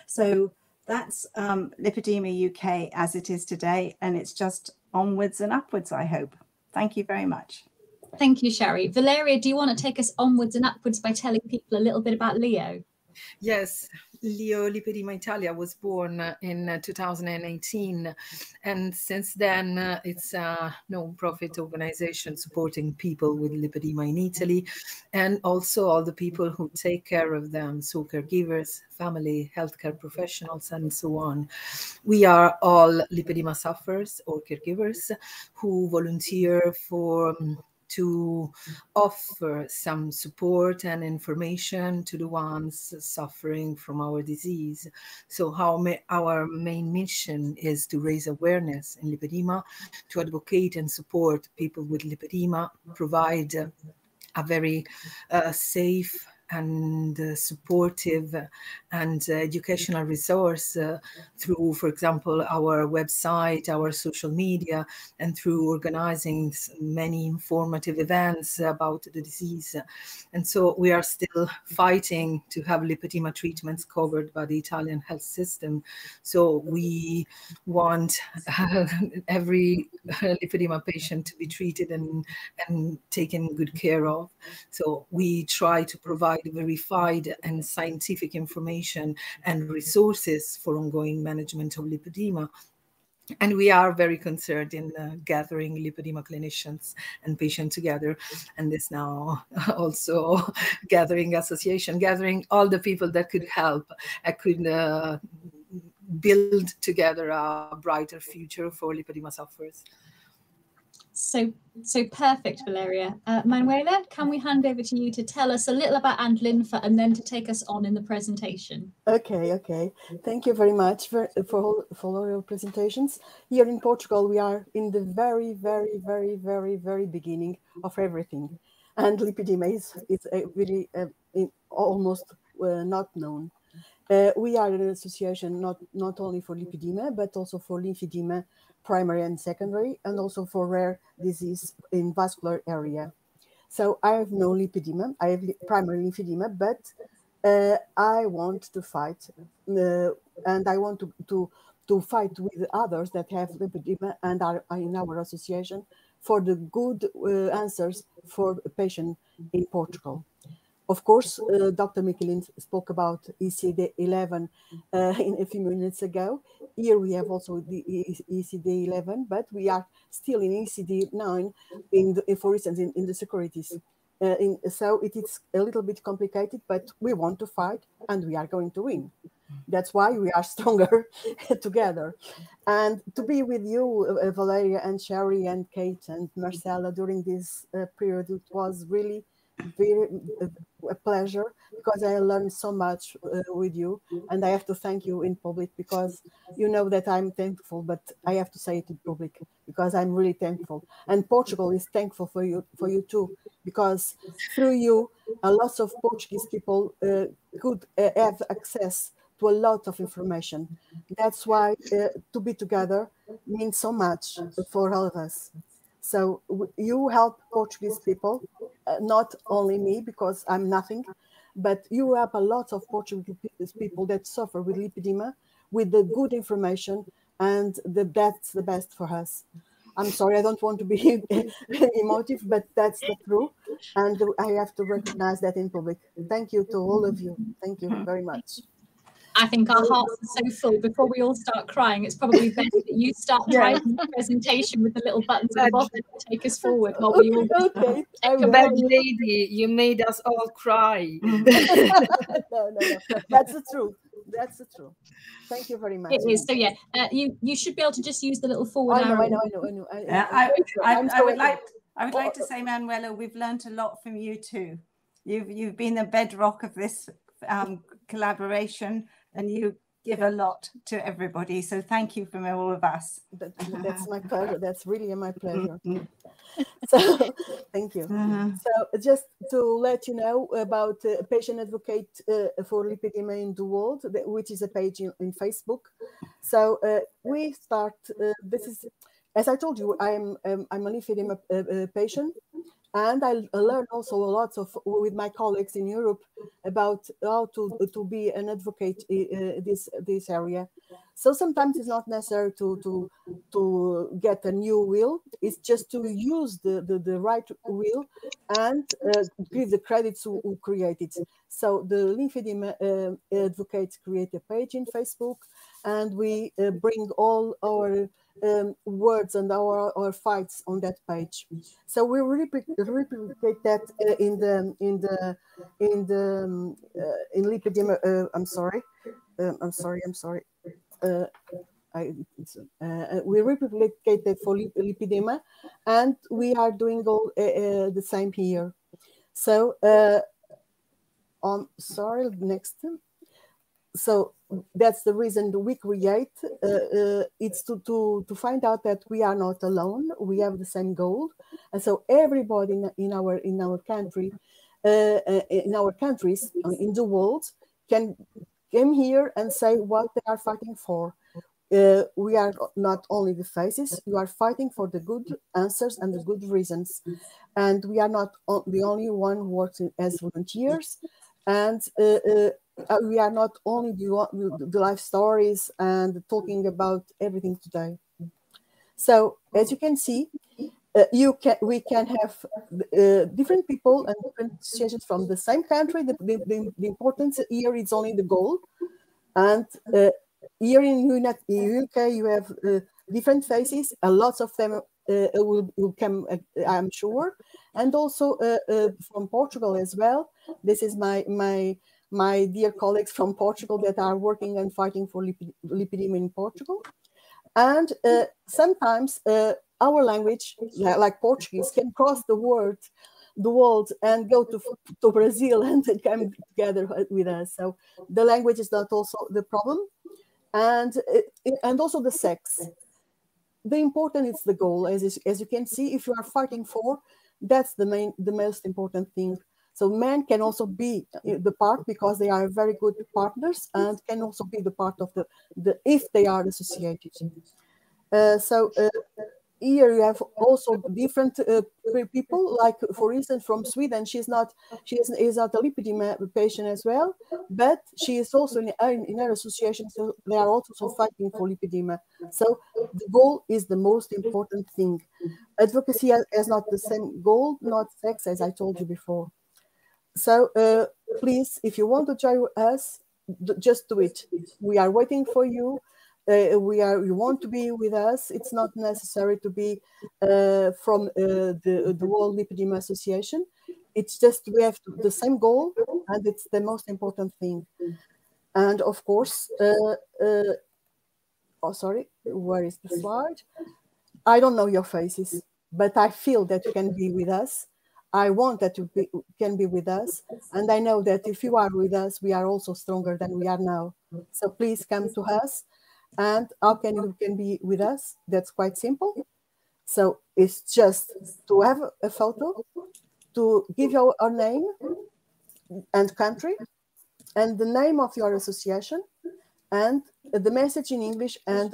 So that's Lipedema UK as it is today, and it's just onwards and upwards, I hope. Thank you very much. Thank you, Shari. Valeria, do you want to take us onwards and upwards by telling people a little bit about LIO? Yes, LIO Lipedema Italia was born in 2018, and since then it's a non-profit organization supporting people with lipedema in Italy, and also all the people who take care of them, so caregivers, family, healthcare professionals, and so on. We are all lipedema sufferers or caregivers who volunteer to offer some support and information to the ones suffering from our disease. So our main mission is to raise awareness in lipedema, to advocate and support people with lipedema, provide a very safe and supportive and educational resource through, for example, our website, our social media, and through organizing many informative events about the disease. And so we are still fighting to have lipedema treatments covered by the Italian health system. So we want every lipedema patient to be treated and taken good care of. So we try to provide verified and scientific information and resources for ongoing management of lipedema. And we are very concerned in gathering lipedema clinicians and patients together. And this now also gathering association, gathering all the people that could help, could build together a brighter future for lipedema sufferers. So perfect, Valeria. Manuela, can we hand over to you to tell us a little about andLINFA and then to take us on in the presentation? Okay. Thank you very much for all your presentations. Here in Portugal, we are in the very beginning of everything. And lipedema is really almost not known. We are an association not only for lipedema, but also for lymphedema, primary and secondary, and also for rare disease in vascular area. So I have no lipedema, I have primary lymphedema, but I want to fight, and I want to fight with others that have lipedema and are in our association for the good answers for a patient in Portugal. Of course, Dr. Michelini spoke about ECD-11 in a few minutes ago. Here we have also the ECD-11, but we are still in ECD-9, for instance, in the securities. So it is a little bit complicated, but we want to fight and we are going to win. That's why we are stronger together. And to be with you, Valeria and Sherry and Kate and Marcella during this period, it was really a pleasure, because I learned so much with you, and I have to thank you in public, because you know that I'm thankful, but I have to say it in public because I'm really thankful. And Portugal is thankful for you too, because through you, a lot of Portuguese people could have access to a lot of information. That's why to be together means so much for all of us. So you help Portuguese people, not only me, because I'm nothing, but you help a lot of Portuguese people that suffer with lipedema with the good information, and that's the best for us. I'm sorry, I don't want to be emotive, but that's the truth, and I have to recognize that in public. Thank you to all of you. Thank you very much. I think our hearts are so full. Before we all start crying, it's probably better that you start driving the presentation with the little buttons at the bottom to take us forward while we all Okay. Bad lady, you made us all cry. No. That's the truth. That's the truth. Thank you very much. It is. So yeah, you should be able to just use the little forward arrow. I know. I would like to say, Manuela, we've learned a lot from you too. You've been the bedrock of this collaboration, and you give a lot to everybody. So thank you from all of us. That's my pleasure. That's really my pleasure. So thank you. So just to let you know about Patient Advocate for Lipedema in the World, which is a page in Facebook. So we start, this is, as I told you, I'm a lipedema patient, and I learn also a lot with my colleagues in Europe about how to be an advocate in this area. So sometimes it's not necessary to get a new will. It's just to use the right will and give the credits who create it. So the lymphedema advocates create a page in Facebook, and we bring all our words and our fights on that page. So we replicate that in lipedema. I'm sorry. We replicate that for lipedema, and we are doing all the same here. So sorry, next. So that's the reason that we create. It's to find out that we are not alone. We have the same goal, and so everybody in our country, in our countries in the world can come here and say what they are fighting for. We are not only the faces. You are fighting for the good answers and the good reasons, and we are not the only one working as volunteers, and we are not only the life stories and talking about everything today. So as you can see, we can have different people and different associations from the same country. The importance here is only the goal, and here in UK you have different faces. Lots of them will come, I'm sure, and also from Portugal as well. This is my dear colleagues from Portugal that are working and fighting for lipedema in Portugal. And sometimes our language, like Portuguese, can cross the world and go to Brazil and come together with us. So the language is not also the problem, and also the sex. The important is the goal, as you can see. If you are fighting for, that's the most important thing. So men can also be the part, because they are very good partners, and can also be the part of the if they are associated. Here you have also different people, like for instance from Sweden. She is not a lipedema patient as well, but she is also in her association, so they are also fighting for lipedema. So the goal is the most important thing. Advocacy has not the same goal, not sex, as I told you before. So please, if you want to join us, just do it. We are waiting for you. You want to be with us. It's not necessary to be from the World Lipedema Association. It's just we have the same goal, and it's the most important thing. And of course, oh sorry, where is the slide? I don't know your faces, but I feel that you can be with us. I want that you can be with us, and I know that if you are with us, we are also stronger than we are now. So please come to us. And how can you be with us? That's quite simple. So it's just to have a photo, to give your name and country, and the name of your association, and the message in English and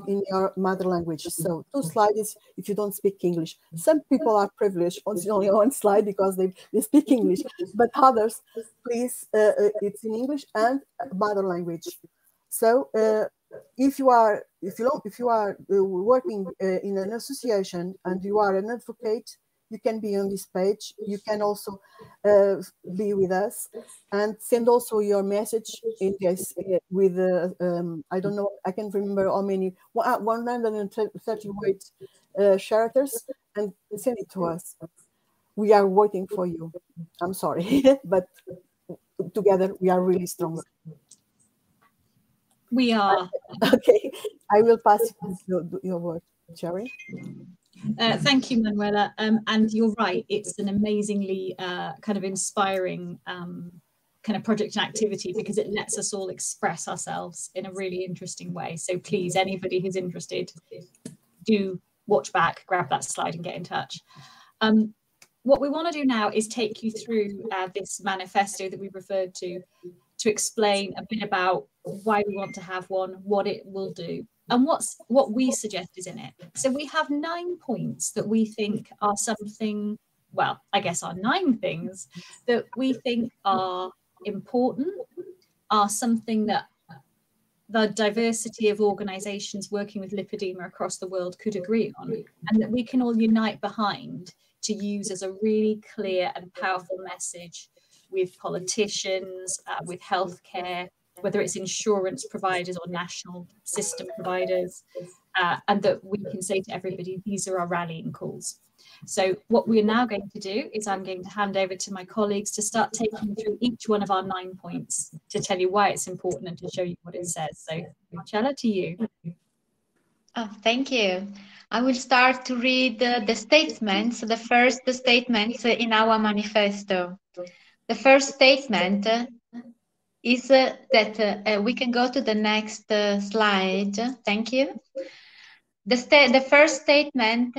in your mother language. So 2 slides if you don't speak English. Some people are privileged on only 1 slide because they speak English, but others, please, it's in English and mother language. So if you are working in an association and you are an advocate, you can be on this page. You can also be with us, and send also your message in this with I don't know, I can't remember how many, 138 characters, and send it to us. We are waiting for you. I'm sorry, but together we are really stronger. We are. Okay, I will pass your word, Sherry. Thank you, Manuela. And you're right, it's an amazingly kind of inspiring kind of project and activity, because it lets us all express ourselves in a really interesting way. So please, anybody who's interested, do watch back, grab that slide and get in touch. What we want to do now is take you through this manifesto that we referred to explain a bit about why we want to have one, what it will do, and what we suggest is in it. So we have 9 points that we think are something, well, I guess are 9 things that we think are important are something that the diversity of organizations working with lipedema across the world could agree on, and that we can all unite behind to use as a really clear and powerful message with politicians, with healthcare, whether it's insurance providers or national system providers, and that we can say to everybody, these are our rallying calls. So what we're now going to do is I'm going to hand over to my colleagues to start taking you through each one of our 9 points to tell you why it's important and to show you what it says. So Marcella, to you. Oh, thank you. I will start to read the statements, the first statements in our manifesto. The first statement is that we can go to the next slide. Thank you. The first statement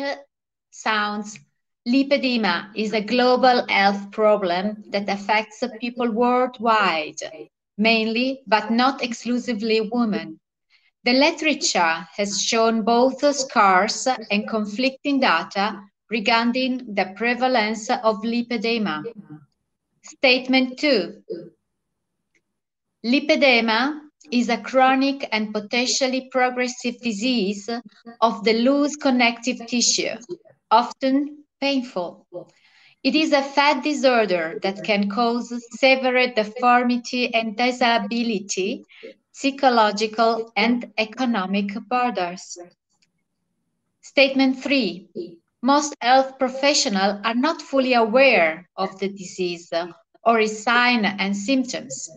sounds: lipedema is a global health problem that affects people worldwide, mainly but not exclusively women. The literature has shown both scarce and conflicting data regarding the prevalence of lipedema. Statement 2. Lipedema is a chronic and potentially progressive disease of the loose connective tissue, often painful. It is a fat disorder that can cause severe deformity and disability, psychological and economic burdens. Statement 3. Most health professionals are not fully aware of the disease or its signs and symptoms,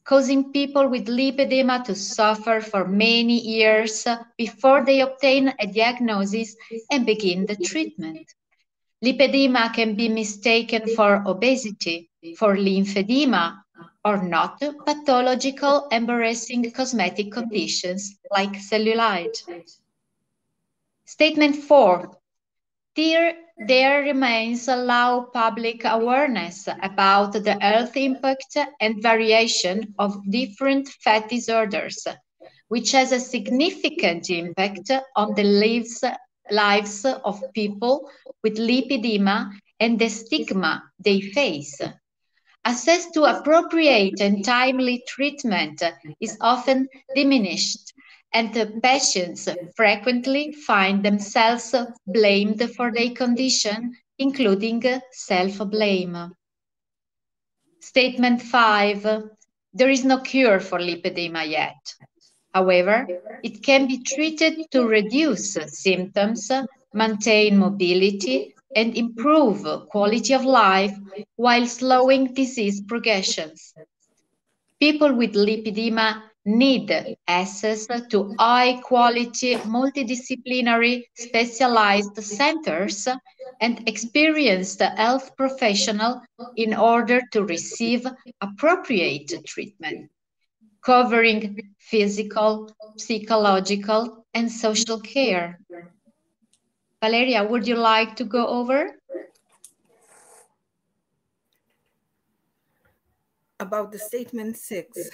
causing people with lipedema to suffer for many years before they obtain a diagnosis and begin the treatment. Lipedema can be mistaken for obesity, for lymphedema, or not pathological embarrassing cosmetic conditions like cellulite. Statement 4. There remains a low public awareness about the health impact and variation of different fat disorders, which has a significant impact on the lives of people with lipedema and the stigma they face. Access to appropriate and timely treatment is often diminished, and the patients frequently find themselves blamed for their condition, including self-blame. Statement 5. There is no cure for lipedema yet. However, it can be treated to reduce symptoms, maintain mobility, and improve quality of life while slowing disease progressions. People with lipedema need access to high-quality, multidisciplinary, specialized centers and experienced health professionals in order to receive appropriate treatment, covering physical, psychological, and social care. Valeria, would you like to go over? About the statement 6,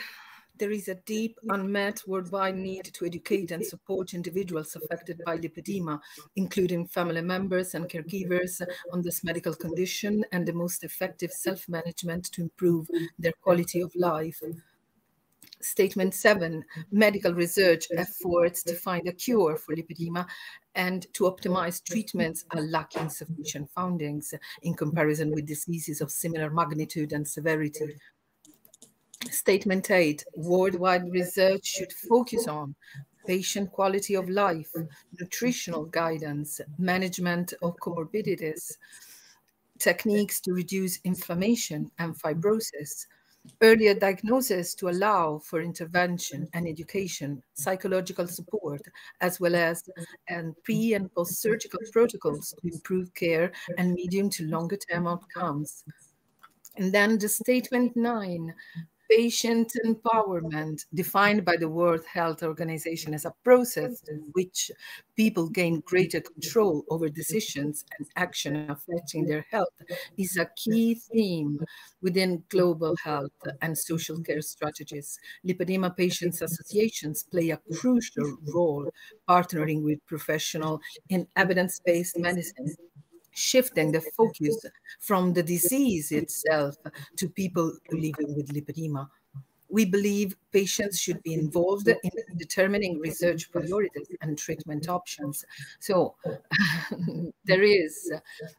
there is a deep unmet worldwide need to educate and support individuals affected by lipedema, including family members and caregivers, on this medical condition and the most effective self-management to improve their quality of life. Statement 7, medical research efforts to find a cure for lipedema and to optimize treatments are lacking sufficient findings in comparison with diseases of similar magnitude and severity. Statement 8, worldwide research should focus on patient quality of life, nutritional guidance, management of comorbidities, techniques to reduce inflammation and fibrosis, earlier diagnosis to allow for intervention and education, psychological support, as well as pre- and post-surgical protocols to improve care and medium to longer term outcomes. And then the statement 9, patient empowerment, defined by the World Health Organization as a process in which people gain greater control over decisions and action affecting their health, is a key theme within global health and social care strategies. Lipedema patients associations play a crucial role, partnering with professionals in evidence-based medicine shifting the focus from the disease itself to people living with lipedema. We believe patients should be involved in determining research priorities and treatment options. So there is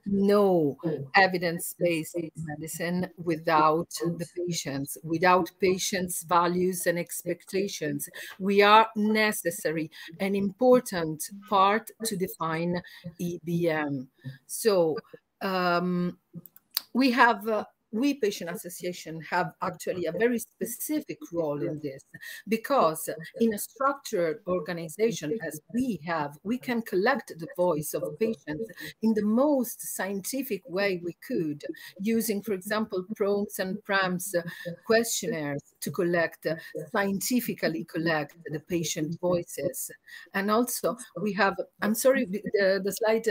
no evidence-based medicine without the patients, without patients' values and expectations. We are necessary, an important part to define EBM. So we patient association have actually a very specific role in this, because in a structured organization as we have, we can collect the voice of patients in the most scientific way we could, using, for example, PROMS and PRAMS questionnaires to scientifically collect the patient voices. And also we have, I'm sorry, the slide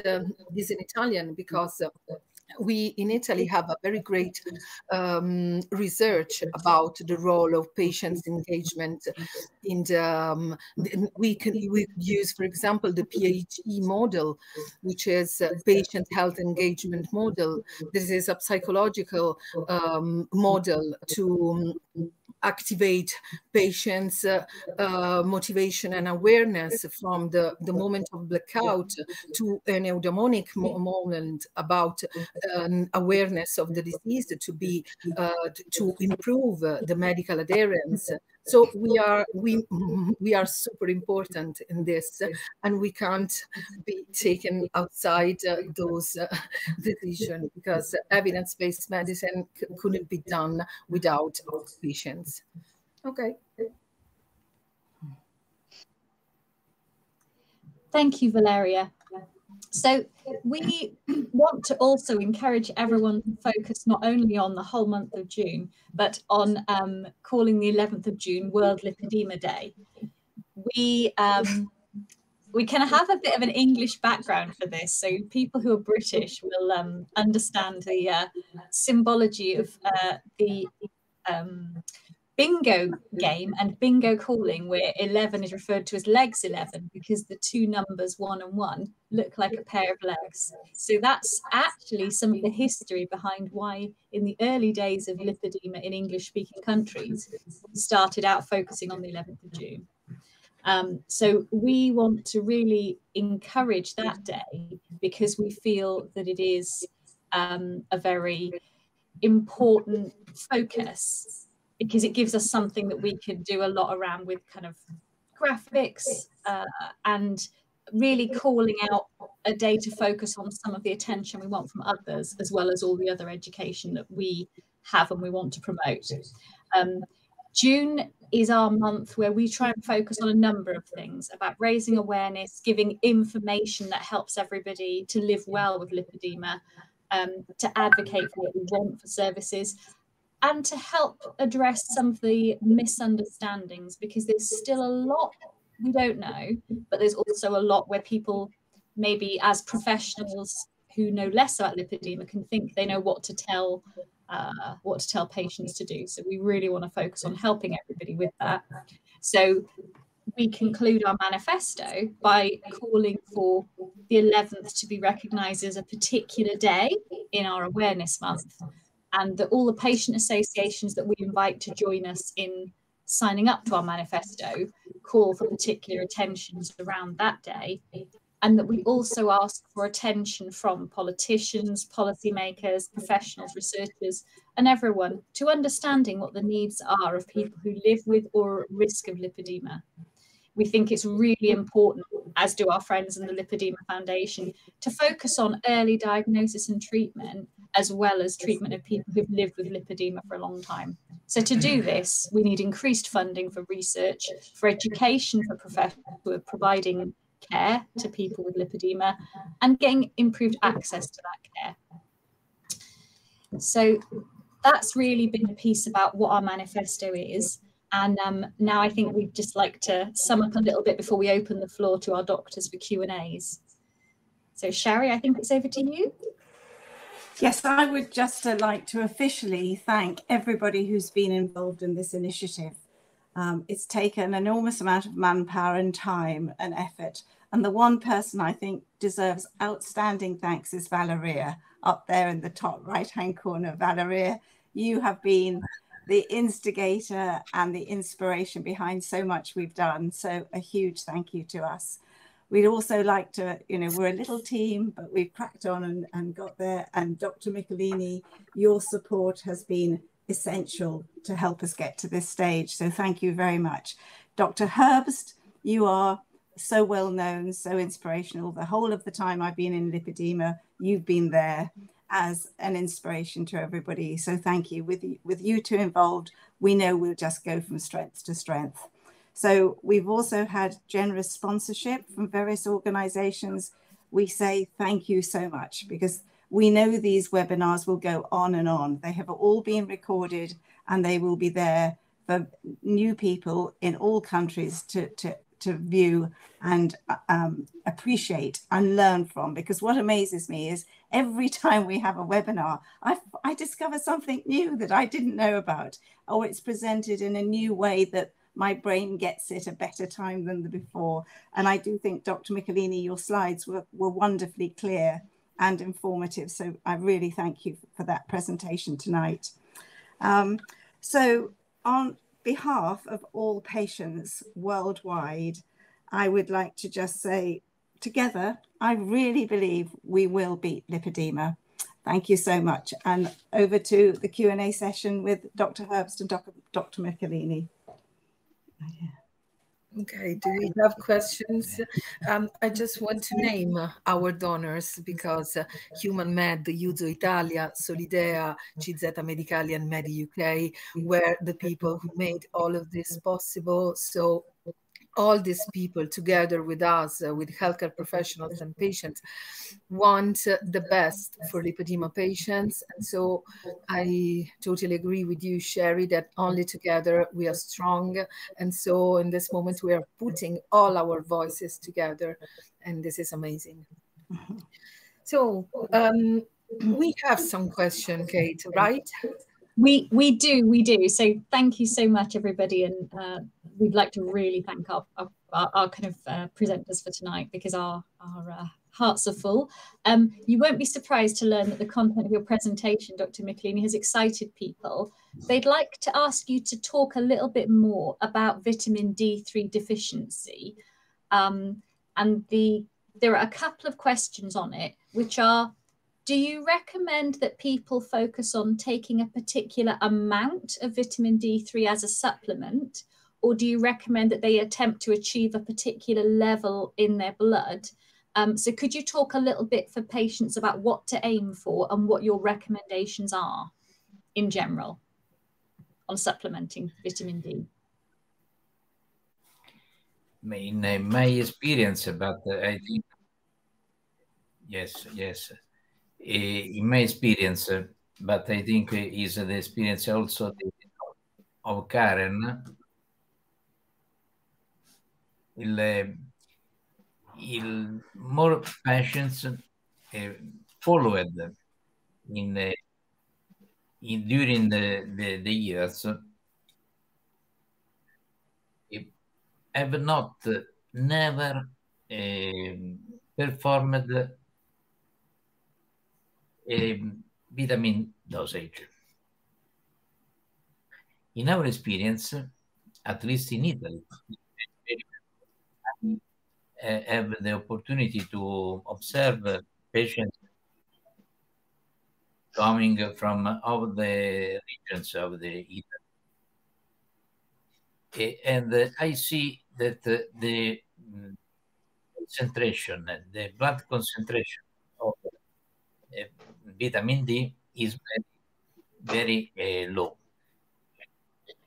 is in Italian, because we in Italy have a very great research about the role of patients' engagement in the, we use, for example, the PHE model, which is patient health engagement model. This is a psychological model to activate patients' motivation and awareness from the moment of blackout to an eudaimonic moment about awareness of the disease, to improve the medical adherence. So we are super important in this, and we can't be taken outside those decisions, because evidence-based medicine couldn't be done without patients. Okay. Thank you, Valeria. So we want to also encourage everyone to focus not only on the whole month of June, but on calling the 11th of June World Lipedema Day. We can have a bit of an English background for this, so people who are British will understand the symbology of the bingo game and bingo calling, where 11 is referred to as legs 11 because the two numbers 1 and 1 look like a pair of legs. So that's actually some of the history behind why in the early days of lipedema in English-speaking countries, we started out focusing on the 11th of June. So we want to really encourage that day because we feel that it is a very important focus, because it gives us something that we could do a lot around with kind of graphics and really calling out a day to focus on some of the attention we want from others, as well as all the other education that we have and we want to promote. June is our month where we try and focus on a number of things about raising awareness, giving information that helps everybody to live well with lipedema, to advocate for what we want for services, and to help address some of the misunderstandings, because there's still a lot we don't know, but there's also a lot where people, maybe as professionals who know less about lipedema, can think they know what to tell patients to do. So we really want to focus on helping everybody with that. So we conclude our manifesto by calling for the 11th to be recognised as a particular day in our awareness month, and that all the patient associations that we invite to join us in signing up to our manifesto call for particular attentions around that day, and that we also ask for attention from politicians, policymakers, professionals, researchers, and everyone to understanding what the needs are of people who live with or at risk of lipedema. We think it's really important, as do our friends in the Lipedema Foundation, to focus on early diagnosis and treatment, as well as treatment of people who've lived with lipedema for a long time. So to do this, we need increased funding for research, for education for professionals who are providing care to people with lipedema, and getting improved access to that care. So that's really been a piece about what our manifesto is. And now I think we'd just like to sum up a little bit before we open the floor to our doctors for Q&As. So Sherry, I think it's over to you. Yes, I would just like to officially thank everybody who's been involved in this initiative. It's taken an enormous amount of manpower and time and effort. And the one person I think deserves outstanding thanks is Valeria, up there in the top right-hand corner. Valeria, you have been the instigator and the inspiration behind so much we've done. So a huge thank you to us. We'd also like to, you know, we're a little team, but we've cracked on and got there. And Dr. Michelini, your support has been essential to help us get to this stage. So thank you very much. Dr. Herbst, you are so well known, so inspirational. The whole of the time I've been in lipedema, you've been there as an inspiration to everybody. So thank you. With you two involved, we know we'll just go from strength to strength. So we've also had generous sponsorship from various organizations. We say thank you so much, because we know these webinars will go on and on. They have all been recorded and they will be there for new people in all countries to view and appreciate and learn from. Because what amazes me is every time we have a webinar, I discover something new that I didn't know about, or it's presented in a new way that my brain gets it a better time than the before. And I do think, Dr. Michelini, your slides were wonderfully clear and informative. So I really thank you for that presentation tonight. So on behalf of all patients worldwide, I would like to just say, together, I really believe we will beat lipedema. Thank you so much. And over to the Q&A session with Dr. Herbst and Dr. Michelini. Okay, do we have questions? I just want to name our donors, because Human Med, Uso Italia, Solidea, CZ Medicali, and Medi UK were the people who made all of this possible. So all these people together with us, with healthcare professionals and patients, want the best for lipedema patients. And so I totally agree with you, Sherry, that only together we are strong. And so in this moment, we are putting all our voices together, and this is amazing. So we have some question, Kate, right? We do. So thank you so much, everybody. And we'd like to really thank our kind of presenters for tonight, because our hearts are full. You won't be surprised to learn that the content of your presentation, Dr. Michelini, has excited people. They'd like to ask you to talk a little bit more about vitamin D3 deficiency. And there are a couple of questions on it, which are, do you recommend that people focus on taking a particular amount of vitamin D3 as a supplement, or do you recommend that they attempt to achieve a particular level in their blood? So could you talk a little bit for patients about what to aim for and what your recommendations are in general on supplementing vitamin D? In my experience, but I think, yes. In my experience, but I think is the experience also of Karen, more patients followed during the years have never performed vitamin dosage. In our experience, at least in Italy, have the opportunity to observe patients coming from all the regions of the Italy. And I see that the concentration, the blood concentration of vitamin D is very low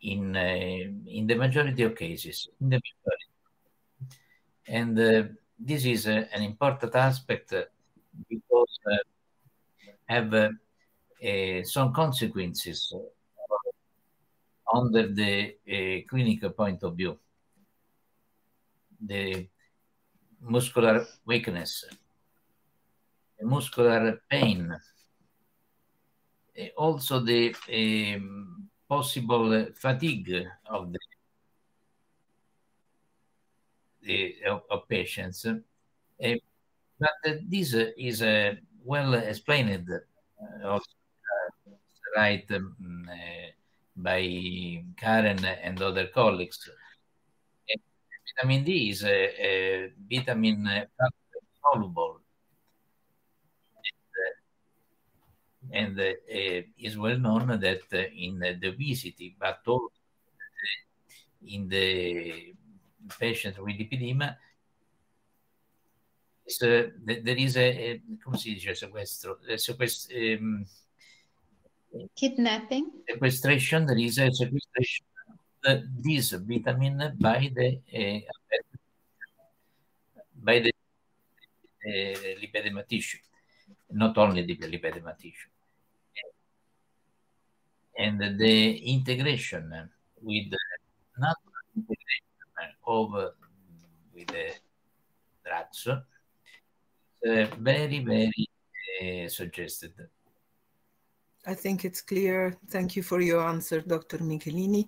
in the majority of cases. And this is an important aspect because have some consequences under the clinical point of view. The muscular weakness, the muscular pain, also the possible fatigue of the of patients. But this is well explained also right by Karen and other colleagues. Vitamin D is a vitamin soluble, and is well known that in the obesity, but also in the patients with lipedema, there is a come si dice sequestro, kidnapping, sequestration. There is a sequestration of this vitamin by the lipedema tissue, not only the lipedema tissue, and the integration with the natural integration of with the drugs very, very suggested. I think it's clear. Thank you for your answer, Dr. Michelini.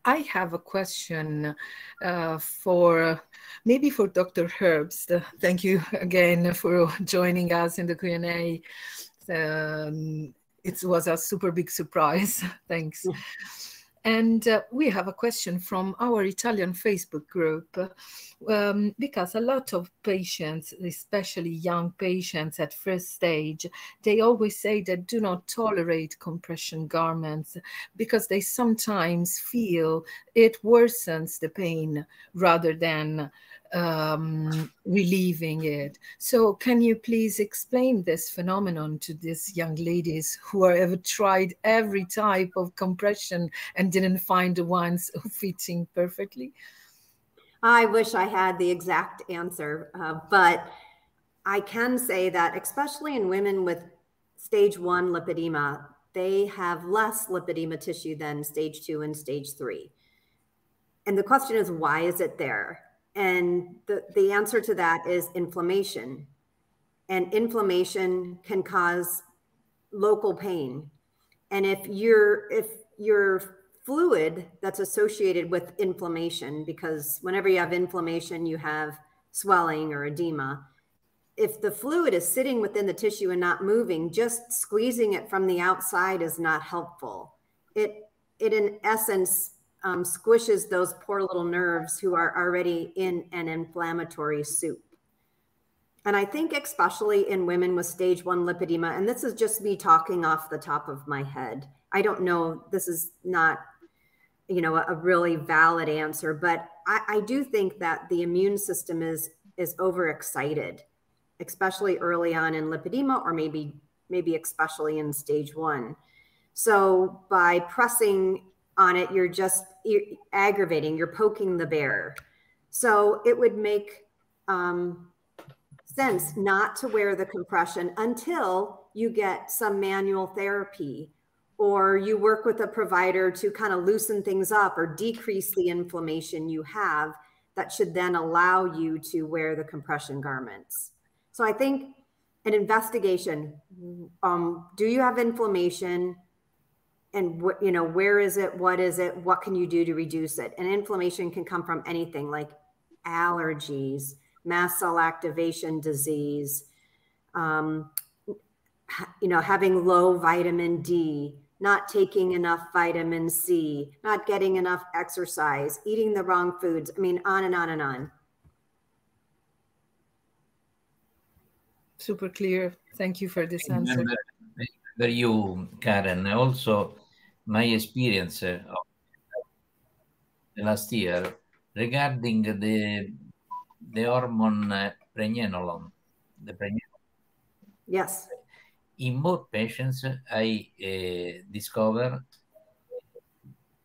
I have a question maybe for Dr. Herbst. Thank you again for joining us in the Q&A. It was a super big surprise. Thanks. And we have a question from our Italian Facebook group, because a lot of patients, especially young patients at first stage, they always say they do not tolerate compression garments because they sometimes feel it worsens the pain rather than relieving it. So can you please explain this phenomenon to these young ladies who have tried every type of compression and didn't find the ones fitting perfectly? I wish I had the exact answer, but I can say that especially in women with stage 1 lipedema, they have less lipedema tissue than stage 2 and stage 3. And the question is, why is it there? And the answer to that is inflammation. And inflammation can cause local pain. And if your fluid that's associated with inflammation, because whenever you have inflammation, you have swelling or edema. If the fluid is sitting within the tissue and not moving, just squeezing it from the outside is not helpful. It in essence, squishes those poor little nerves who are already in an inflammatory soup. And I think especially in women with stage 1 lipedema, and this is just me talking off the top of my head. I don't know, this is not, you know, a really valid answer, but I do think that the immune system is overexcited, especially early on in lipedema, or maybe especially in stage 1. So by pressing on it, you're aggravating, you're poking the bear. So it would make sense not to wear the compression until you get some manual therapy, or you work with a provider to kind of loosen things up or decrease the inflammation you have. That should then allow you to wear the compression garments. So I think an investigation, do you have inflammation? And what, you know, where is it? What is it? What can you do to reduce it? And inflammation can come from anything like allergies, mast cell activation disease, you know, having low vitamin D, not taking enough vitamin C, not getting enough exercise, eating the wrong foods. I mean, on and on and on. Super clear. Thank you for this answer. For you, Karen, also my experience of the last year regarding the hormone pregnenolone, the pregnenolone. Yes. In more patients, I discover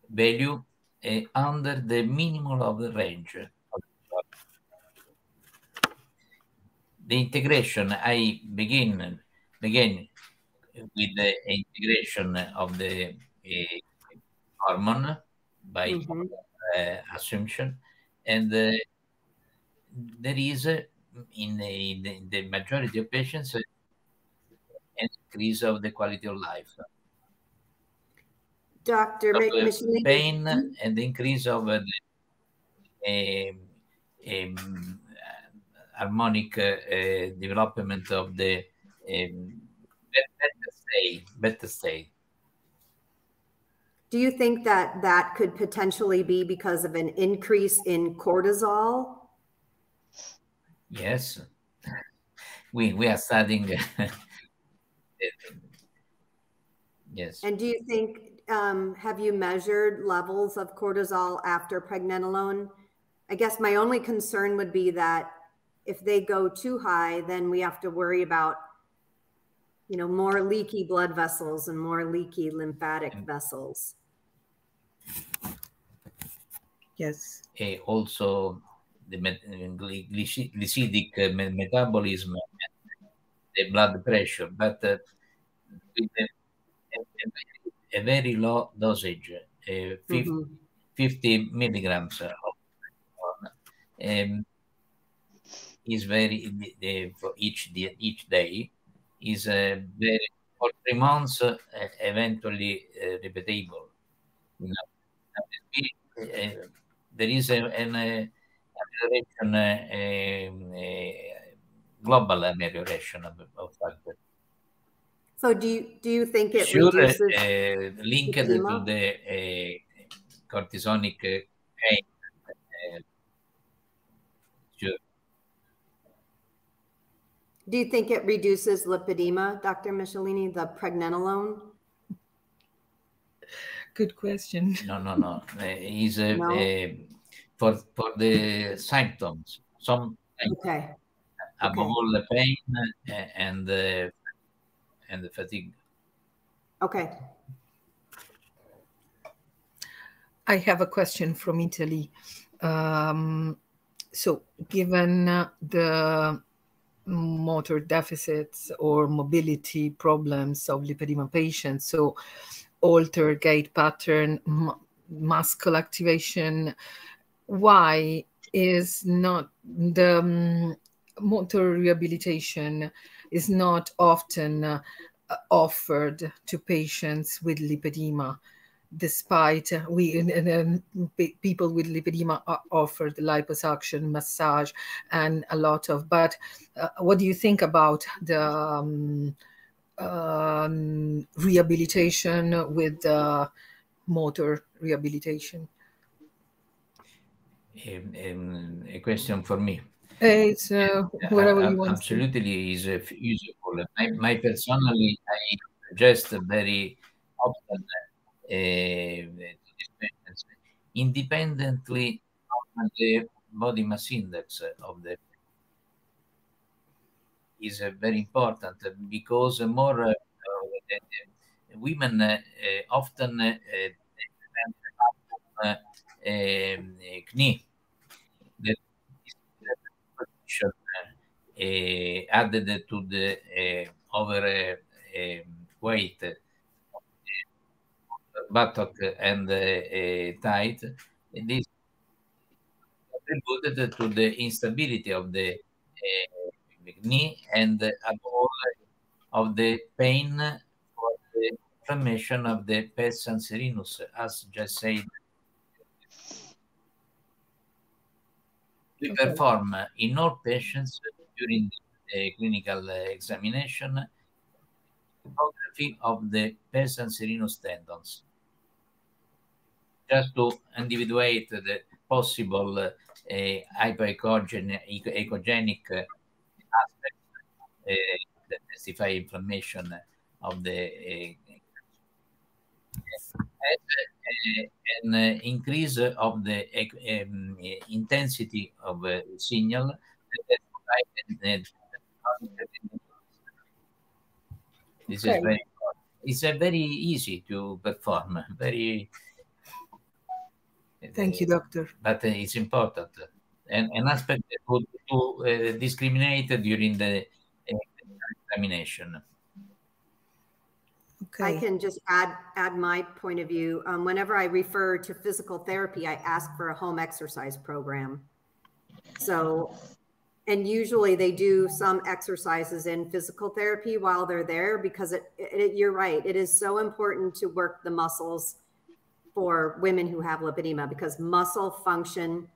value under the minimum of the range. The integration, I begin with the integration of the hormone by assumption, and there is in the majority of patients an increase of the quality of life. Dr. Michelini, pain and the increase of harmonic development of the better state. Do you think that that could potentially be because of an increase in cortisol? Yes, we are studying. Yes. And do you think, have you measured levels of cortisol after pregnenolone? I guess my only concern would be that if they go too high, then we have to worry about, you know, more leaky blood vessels and more leaky lymphatic vessels. Yes. Also, the glycemic metabolism, the blood pressure, but with a very low dosage, 50 milligrams is very for each day is very for 3 months eventually repeatable. You know, there is an amelioration, global amelioration of factor. So do you think it sure, reduces linked edema? to the cortisonic pain? Sure. Do you think it reduces lipedema, Dr. Michelini, the pregnenolone? Good question. No. Is No? for the symptoms. Some Okay. above all the pain and the fatigue. Okay. I have a question from Italy. So given the motor deficits or mobility problems of lipedema patients, so alter gait pattern, muscle activation, why is not the motor rehabilitation is not often offered to patients with lipedema, despite people with lipedema are offered liposuction, massage, and a lot of, but what do you think about the rehabilitation with motor rehabilitation? A question for me. It's whatever you want. Absolutely is useful. My personally, I suggest very often to these patients, independently of the body mass index of the is very important, because more women often knee that is added to the over weight buttock and tight. This contributed to the instability of the knee and above all of the pain for the inflammation of the pes cancerinus, as just said. We perform in all patients during the clinical examination photography of the pes cancerinus tendons, just to individuate the possible hypoechogenic aspects that testify inflammation of the an increase of the intensity of signal. This is very important. It's very easy to perform. Very. Thank you, doctor. But it's important. And an aspect to discriminate during the examination. Okay. I can just add my point of view. Whenever I refer to physical therapy, I ask for a home exercise program. So, and usually they do some exercises in physical therapy while they're there, because you're right. It is so important to work the muscles for women who have lipedema, because muscle function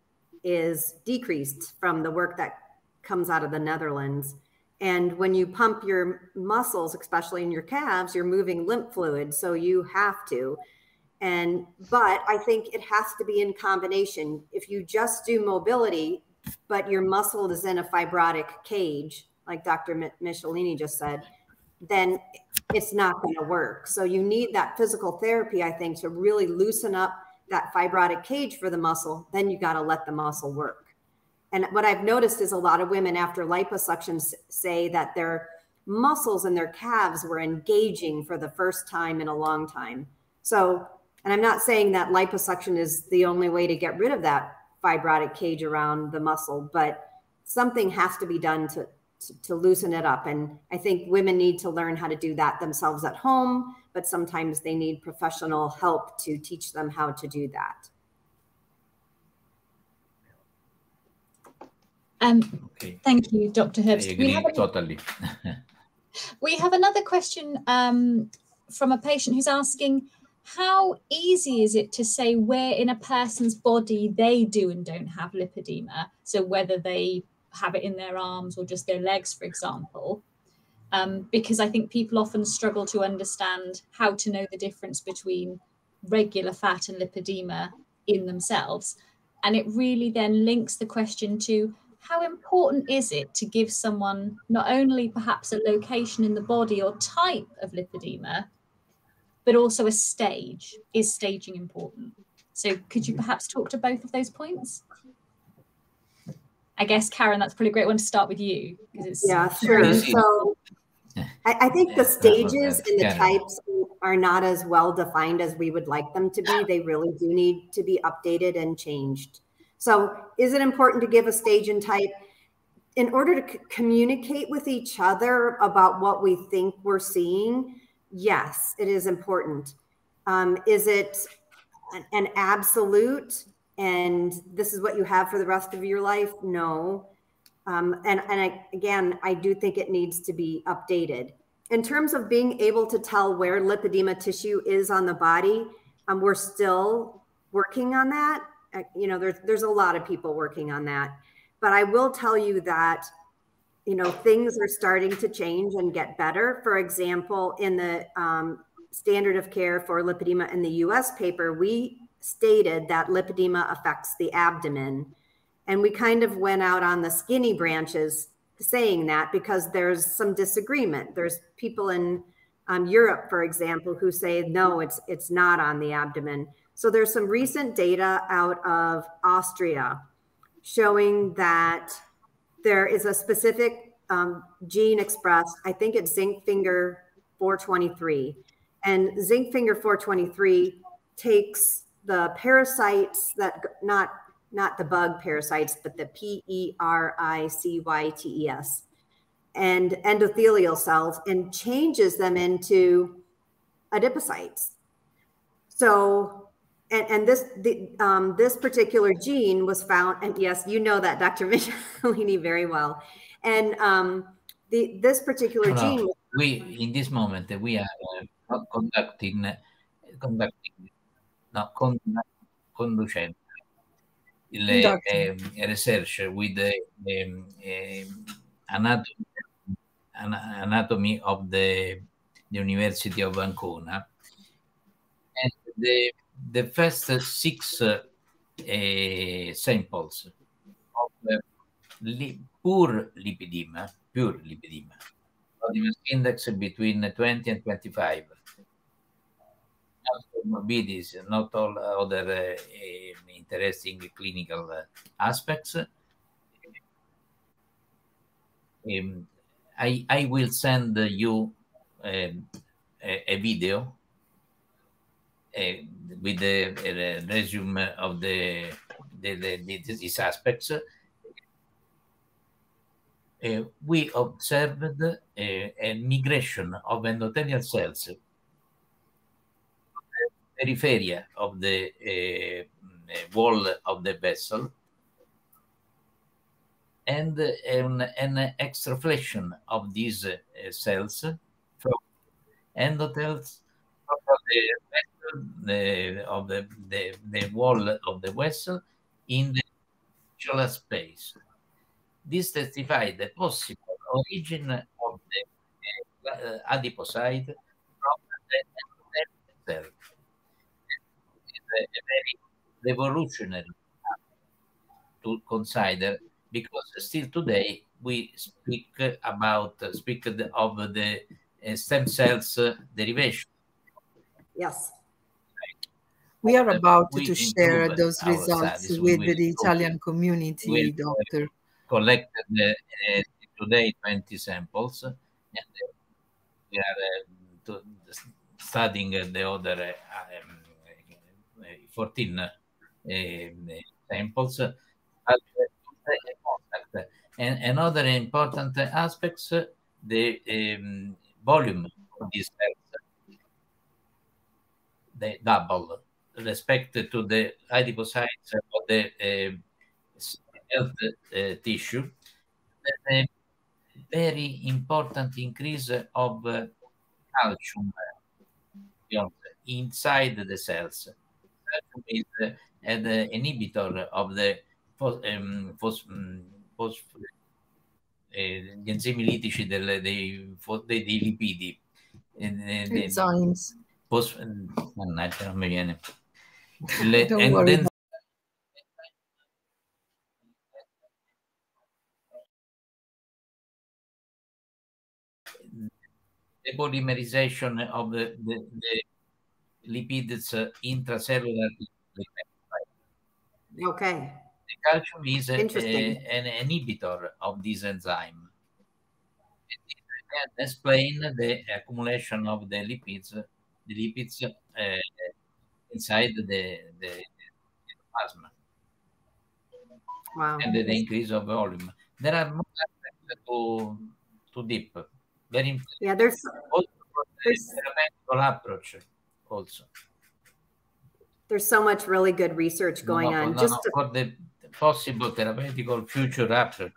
is decreased from the work that comes out of the Netherlands. And when you pump your muscles, especially in your calves, you're moving lymph fluid, so you have to. But I think it has to be in combination. If you just do mobility, but your muscle is in a fibrotic cage, like Dr. Michelini just said, then it's not going to work. So you need that physical therapy, I think, to really loosen up that fibrotic cage for the muscle. Then you got to let the muscle work. And what I've noticed is a lot of women after liposuction say that their muscles in their calves were engaging for the first time in a long time. So, and I'm not saying that liposuction is the only way to get rid of that fibrotic cage around the muscle, but something has to be done to loosen it up. And I think women need to learn how to do that themselves at home, but sometimes they need professional help to teach them how to do that. Okay. Thank you, Dr. Herbst. Totally. We have another question from a patient who's asking, how easy is it to say where in a person's body they do and don't have lipedema? So whether they have it in their arms or just their legs, for example, because I think people often struggle to understand how to know the difference between regular fat and lipedema in themselves. And it really then links the question to how important is it to give someone not only perhaps a location in the body or type of lipedema, but also a stage. Is staging important? So could you perhaps talk to both of those points? I guess, Karen, that's probably a great one to start with you. Yeah, sure. So I think the stages and the types are not as well defined as we would like them to be. They really do need to be updated and changed. So is it important to give a stage and type? In order to communicate with each other about what we think we're seeing, yes, it is important. Is it an absolute and this is what you have for the rest of your life? No. Again, I do think it needs to be updated. In terms of being able to tell where lipedema tissue is on the body, we're still working on that. You know, there's a lot of people working on that. But I will tell you that, you know, things are starting to change and get better. For example, in the standard of care for lipedema in the US paper, we stated that lipedema affects the abdomen. And we kind of went out on the skinny branches saying that because there's some disagreement. There's people in Europe, for example, who say, no, it's not on the abdomen. So there's some recent data out of Austria showing that there is a specific gene expressed, I think it's zinc finger 423. And zinc finger 423 takes the parasites that, not the bug parasites, but the pericytes and endothelial cells and changes them into adipocytes. So, and this particular gene was found, and yes, you know that, Dr. Michelini, very well. And this particular gene. We, in this moment, we are conducting research with the anatomy of the University of Ancona. And the first 6 samples of pure lipedema, body mass index between 20 and 25. Not comorbidities, not all other interesting clinical aspects. I will send you a video with the resume of these aspects. We observed a migration of endothelial cells periphery of the wall of the vessel and an extraflexion of these cells from endothelials of the wall of the vessel in the interstitial space. This testifies the possible origin of the adipocyte from the endothelial cell. It's a very revolutionary to consider, because still today we speak of the stem cells derivation. Yes. We are about to We share improve those our results studies. with We the will Italian community, we'll Doctor. collected today 20 samples, and we are studying the other 14 samples. And another important aspect, the volume of these cells, they double respect to the adipocytes of the health tissue. A very important increase of calcium inside the cells. Calcium is an inhibitor of the gli enzimi litici dei lipidi. Enzymes. Mannaggia, non mi viene. Don't worry. The polymerization of the lipids intracellular. Okay. The calcium is an inhibitor of this enzyme. It can explain the accumulation of the lipids inside the plasma. Wow. And the increase of volume. There are more aspects to deep. Very important. Yeah, there's theoretical approach also. There's so much really good research going on. For the possible therapeutical future approach.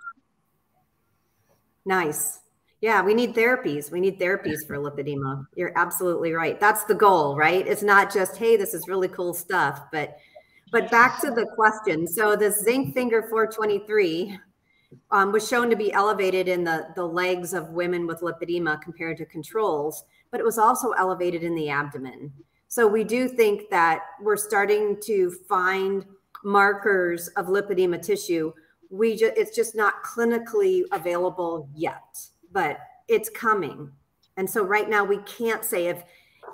Nice. Yeah, we need therapies. We need therapies for lipedema. You're absolutely right. That's the goal, right? It's not just, hey, this is really cool stuff, but back to the question. So the zinc finger 423 was shown to be elevated in the legs of women with lipedema compared to controls, but it was also elevated in the abdomen. So we do think that we're starting to find markers of lipedema tissue. It's just not clinically available yet, but it's coming. And so right now we can't say if,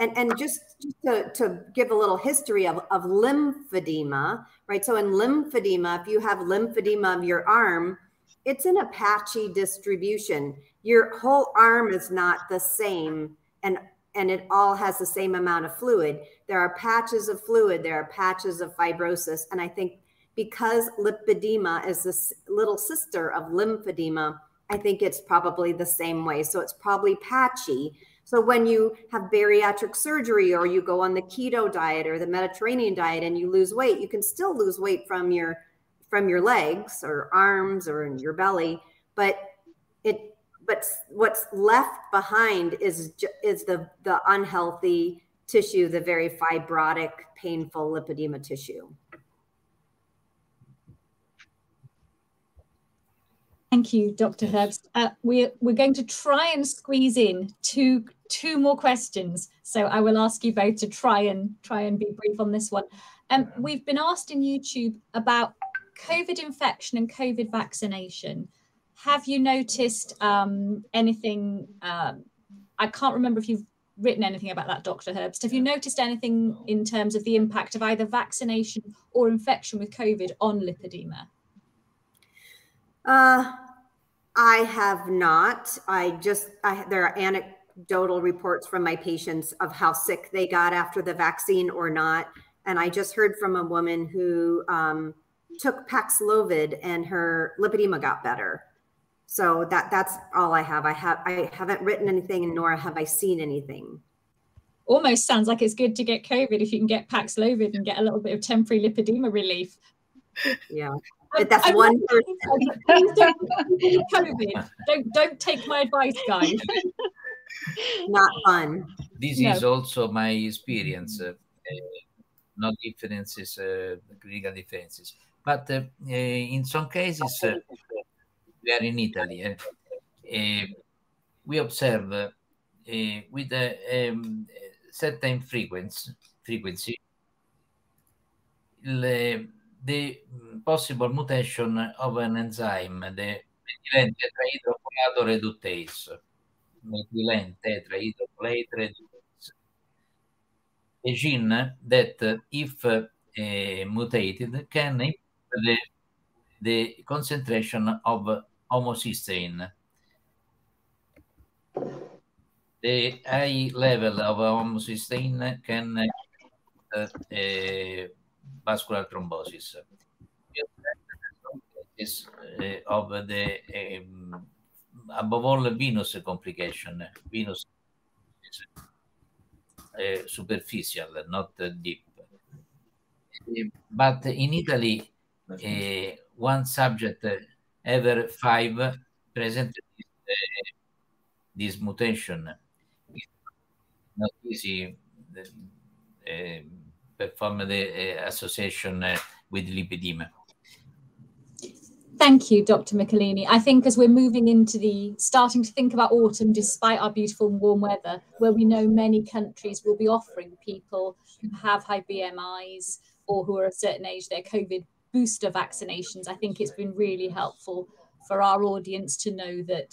and just to give a little history of lymphedema, right? So in lymphedema, if you have lymphedema of your arm, it's an patchy distribution. Your whole arm is not the same, and it all has the same amount of fluid. There are patches of fluid, there are patches of fibrosis. And I think because lipedema is this little sister of lymphedema, I think it's probably the same way. So it's probably patchy. So when you have bariatric surgery, or you go on the keto diet or the Mediterranean diet and you lose weight, you can still lose weight from your legs or arms or in your belly, but what's left behind is the unhealthy tissue, the very fibrotic, painful lipedema tissue. Thank you, Dr. Herbst. We're going to try and squeeze in two more questions. So I will ask you both to try and be brief on this one. We've been asked in YouTube about COVID infection and COVID vaccination. Have you noticed anything? I can't remember if you've written anything about that, Dr. Herbst. Have you noticed anything in terms of the impact of either vaccination or infection with COVID on lipedema? I have not. There are anecdotal reports from my patients of how sick they got after the vaccine or not. And I just heard from a woman who took Paxlovid and her lipedema got better. So that's all I have. I haven't written anything, nor have I seen anything. Almost sounds like it's good to get COVID if you can get Paxlovid and get a little bit of temporary lipedema relief. Yeah. But that's one person. Don't take my advice, guys. Not fun. This is also my experience. No differences, clinical differences. But in some cases, we are in Italy, we observe with a certain frequency the possible mutation of an enzyme, the methylene tetrahydrofolate reductase. Methylene tetrahydrofolate reductase. A gene that, if mutated, can improve the concentration of homocysteine. The high level of homocysteine can vascular thrombosis. Is of the above all venous complication. Venous is superficial, not deep. But in Italy, one subject every 5 presented this mutation. It's not easy perform the association with lipedema. Thank you, Dr. Michelini. I think as we're moving into starting to think about autumn, despite our beautiful warm weather, where we know many countries will be offering people who have high BMIs or who are a certain age their COVID booster vaccinations, I think it's been really helpful for our audience to know that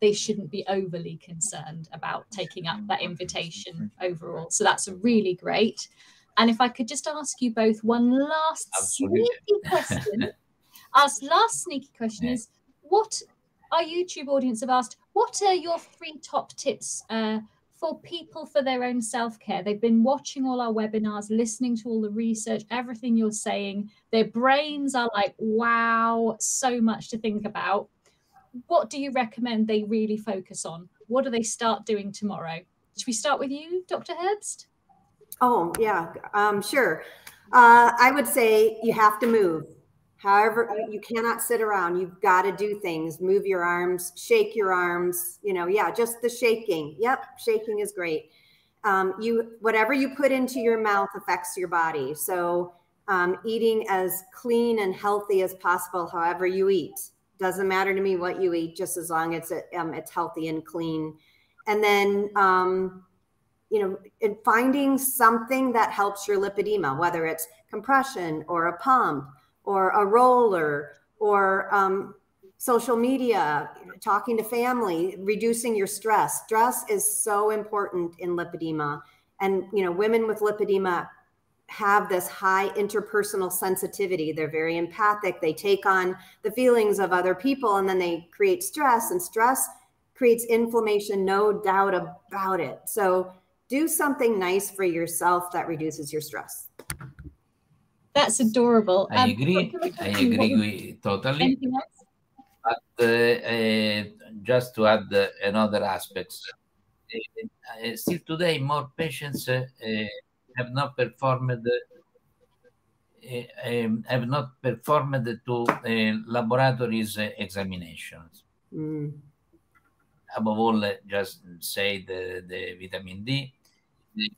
they shouldn't be overly concerned about taking up that invitation overall. So that's really great. And if I could just ask you both one last sneaky question. Our last sneaky question is, what our YouTube audience have asked, what are your 3 top tips for people for their own self-care? They've been watching all our webinars, listening to all the research, everything you're saying. Their brains are like, wow, so much to think about. What do you recommend they really focus on? What do they start doing tomorrow? Should we start with you, Dr. Herbst? Oh, yeah, sure. I would say you have to move. However, you cannot sit around. You've got to do things. Move your arms, shake your arms, yeah, just the shaking. Yep, shaking is great. Whatever you put into your mouth affects your body. So eating as clean and healthy as possible, however you eat. Doesn't matter to me what you eat, just as long as it's healthy and clean. And then, finding something that helps your lipedema, whether it's compression or a pump, or a roller, or social media, talking to family, reducing your stress. Stress is so important in lipedema. And, women with lipedema have this high interpersonal sensitivity. They're very empathic. They take on the feelings of other people, and then they create stress, and stress creates inflammation, no doubt about it. So do something nice for yourself that reduces your stress. That's adorable. I agree. I agree totally. But just to add another aspect, still today, more patients have not performed to laboratories examinations. Above all, just say the vitamin D, the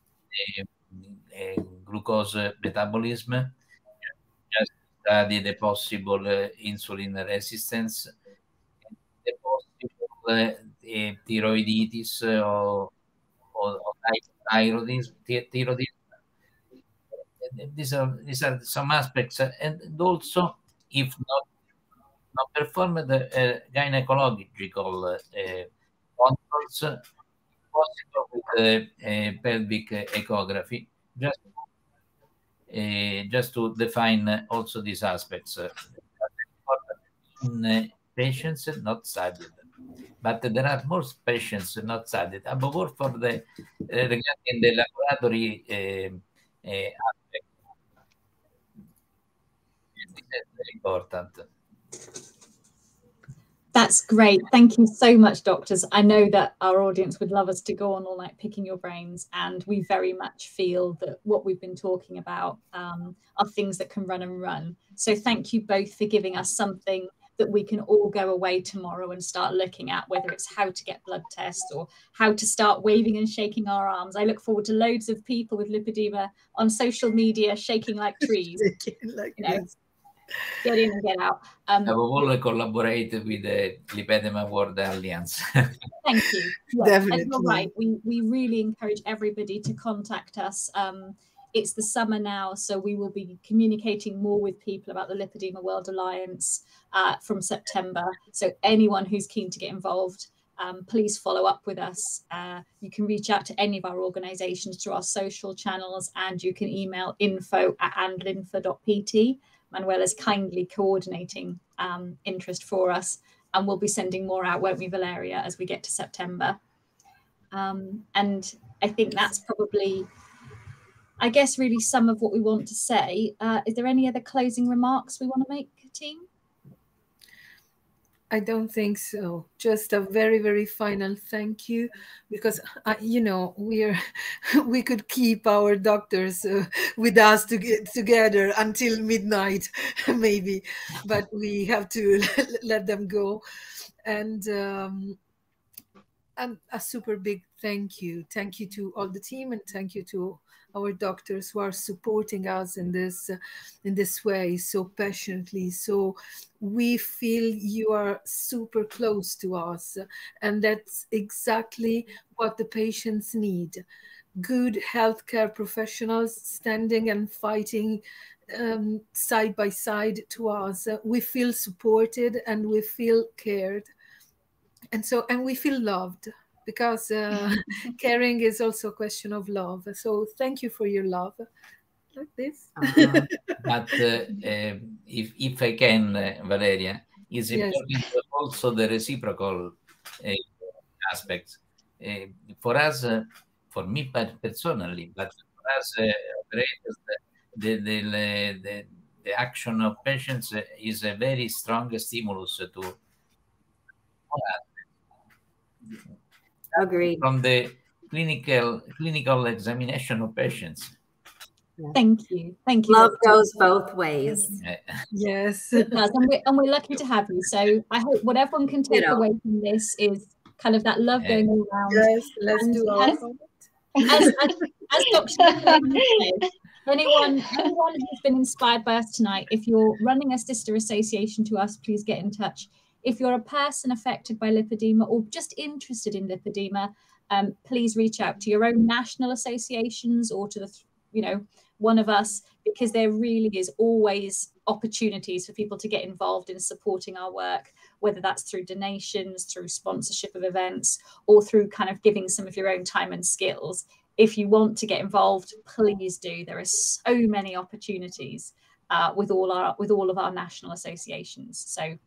glucose metabolism. Just study the possible insulin resistance, the possible thyroiditis or thyroidism. These are some aspects, and also, if not performed, gynecological controls possible with pelvic ecography, just to define also these aspects. In patients not studied, but there are more patients not studied, above all for the regarding the laboratory aspect. This is very important. That's great. Thank you so much, doctors. I know that our audience would love us to go on all night picking your brains, and we very much feel that what we've been talking about are things that can run and run. So thank you both for giving us something that we can all go away tomorrow and start looking at, whether it's how to get blood tests or how to start waving and shaking our arms. I look forward to loads of people with lipedema on social media shaking like trees. Get in and get out. I will collaborate with the Lipedema World Alliance. Thank you. Yeah, Definitely. and you're right. We really encourage everybody to contact us. It's the summer now, so we will be communicating more with people about the Lipedema World Alliance from September. So anyone who's keen to get involved, please follow up with us. You can reach out to any of our organisations through our social channels, and you can email info@andlinfa.pt. Manuela's kindly coordinating interest for us, and we'll be sending more out, won't we, Valeria, as we get to September. And I think that's probably, I guess, really some of what we want to say. Is there any other closing remarks we want to make, team? I don't think so. Just a very, very final thank you, because you know, we could keep our doctors with us together until midnight, maybe, but we have to let them go. And a super big thank you to all the team, and thank you to our doctors who are supporting us in this way so passionately. So we feel you are super close to us, and that's exactly what the patients need. Good healthcare professionals standing and fighting side by side to us. We feel supported and we feel cared, and we feel loved, because caring is also a question of love. So thank you for your love. Like this. But if I can, Valeria, it's important also the reciprocal aspects. For us, for me personally, but for us operators, the action of patients is a very strong stimulus to Agreed. From the clinical examination of patients. Yeah. Thank you. Thank you. Love goes both ways. Yes. It does. And we're lucky to have you. So I hope what everyone can take away from this is kind of that love going all around. Yes, let's do our as Dr. said, anyone who's been inspired by us tonight, if you're running a sister association to us, please get in touch. If you're a person affected by lipedema or just interested in lipedema, please reach out to your own national associations or to one of us, because there really is always opportunities for people to get involved in supporting our work, whether that's through donations, through sponsorship of events, or through kind of giving some of your own time and skills. If you want to get involved, please do. There are so many opportunities with all of our national associations. So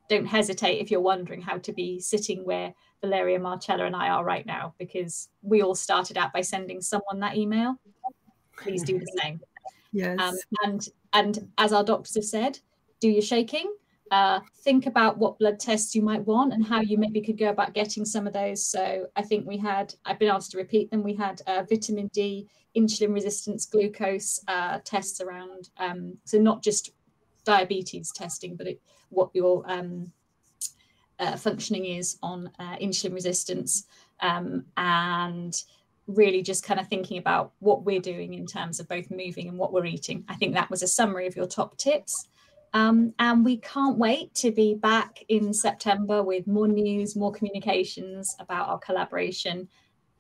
don't hesitate if you're wondering how to be sitting where Valeria, Marcella and I are right now, because we all started out by sending someone that email. Please do the same. Yes. And as our doctors have said, do your shaking. Think about what blood tests you might want and how you maybe could go about getting some of those. So I think I've been asked to repeat them. We had vitamin D, insulin resistance, glucose tests around. So not just diabetes testing, but what your functioning is on insulin resistance, and really just kind of thinking about what we're doing in terms of both moving and what we're eating. I think that was a summary of your top tips. And we can't wait to be back in September with more news, more communications about our collaboration.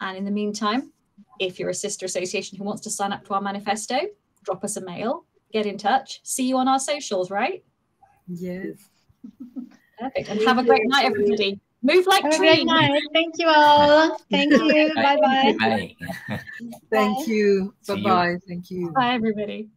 And in the meantime, if you're a sister association who wants to sign up to our manifesto, drop us a mail, get in touch. See you on our socials, right? Yes. Perfect. And have a great night, everybody. Move like trees. Great night. Thank you all. Thank you. Bye-bye. Bye. Thank you. Bye-bye. Thank you. Bye, everybody.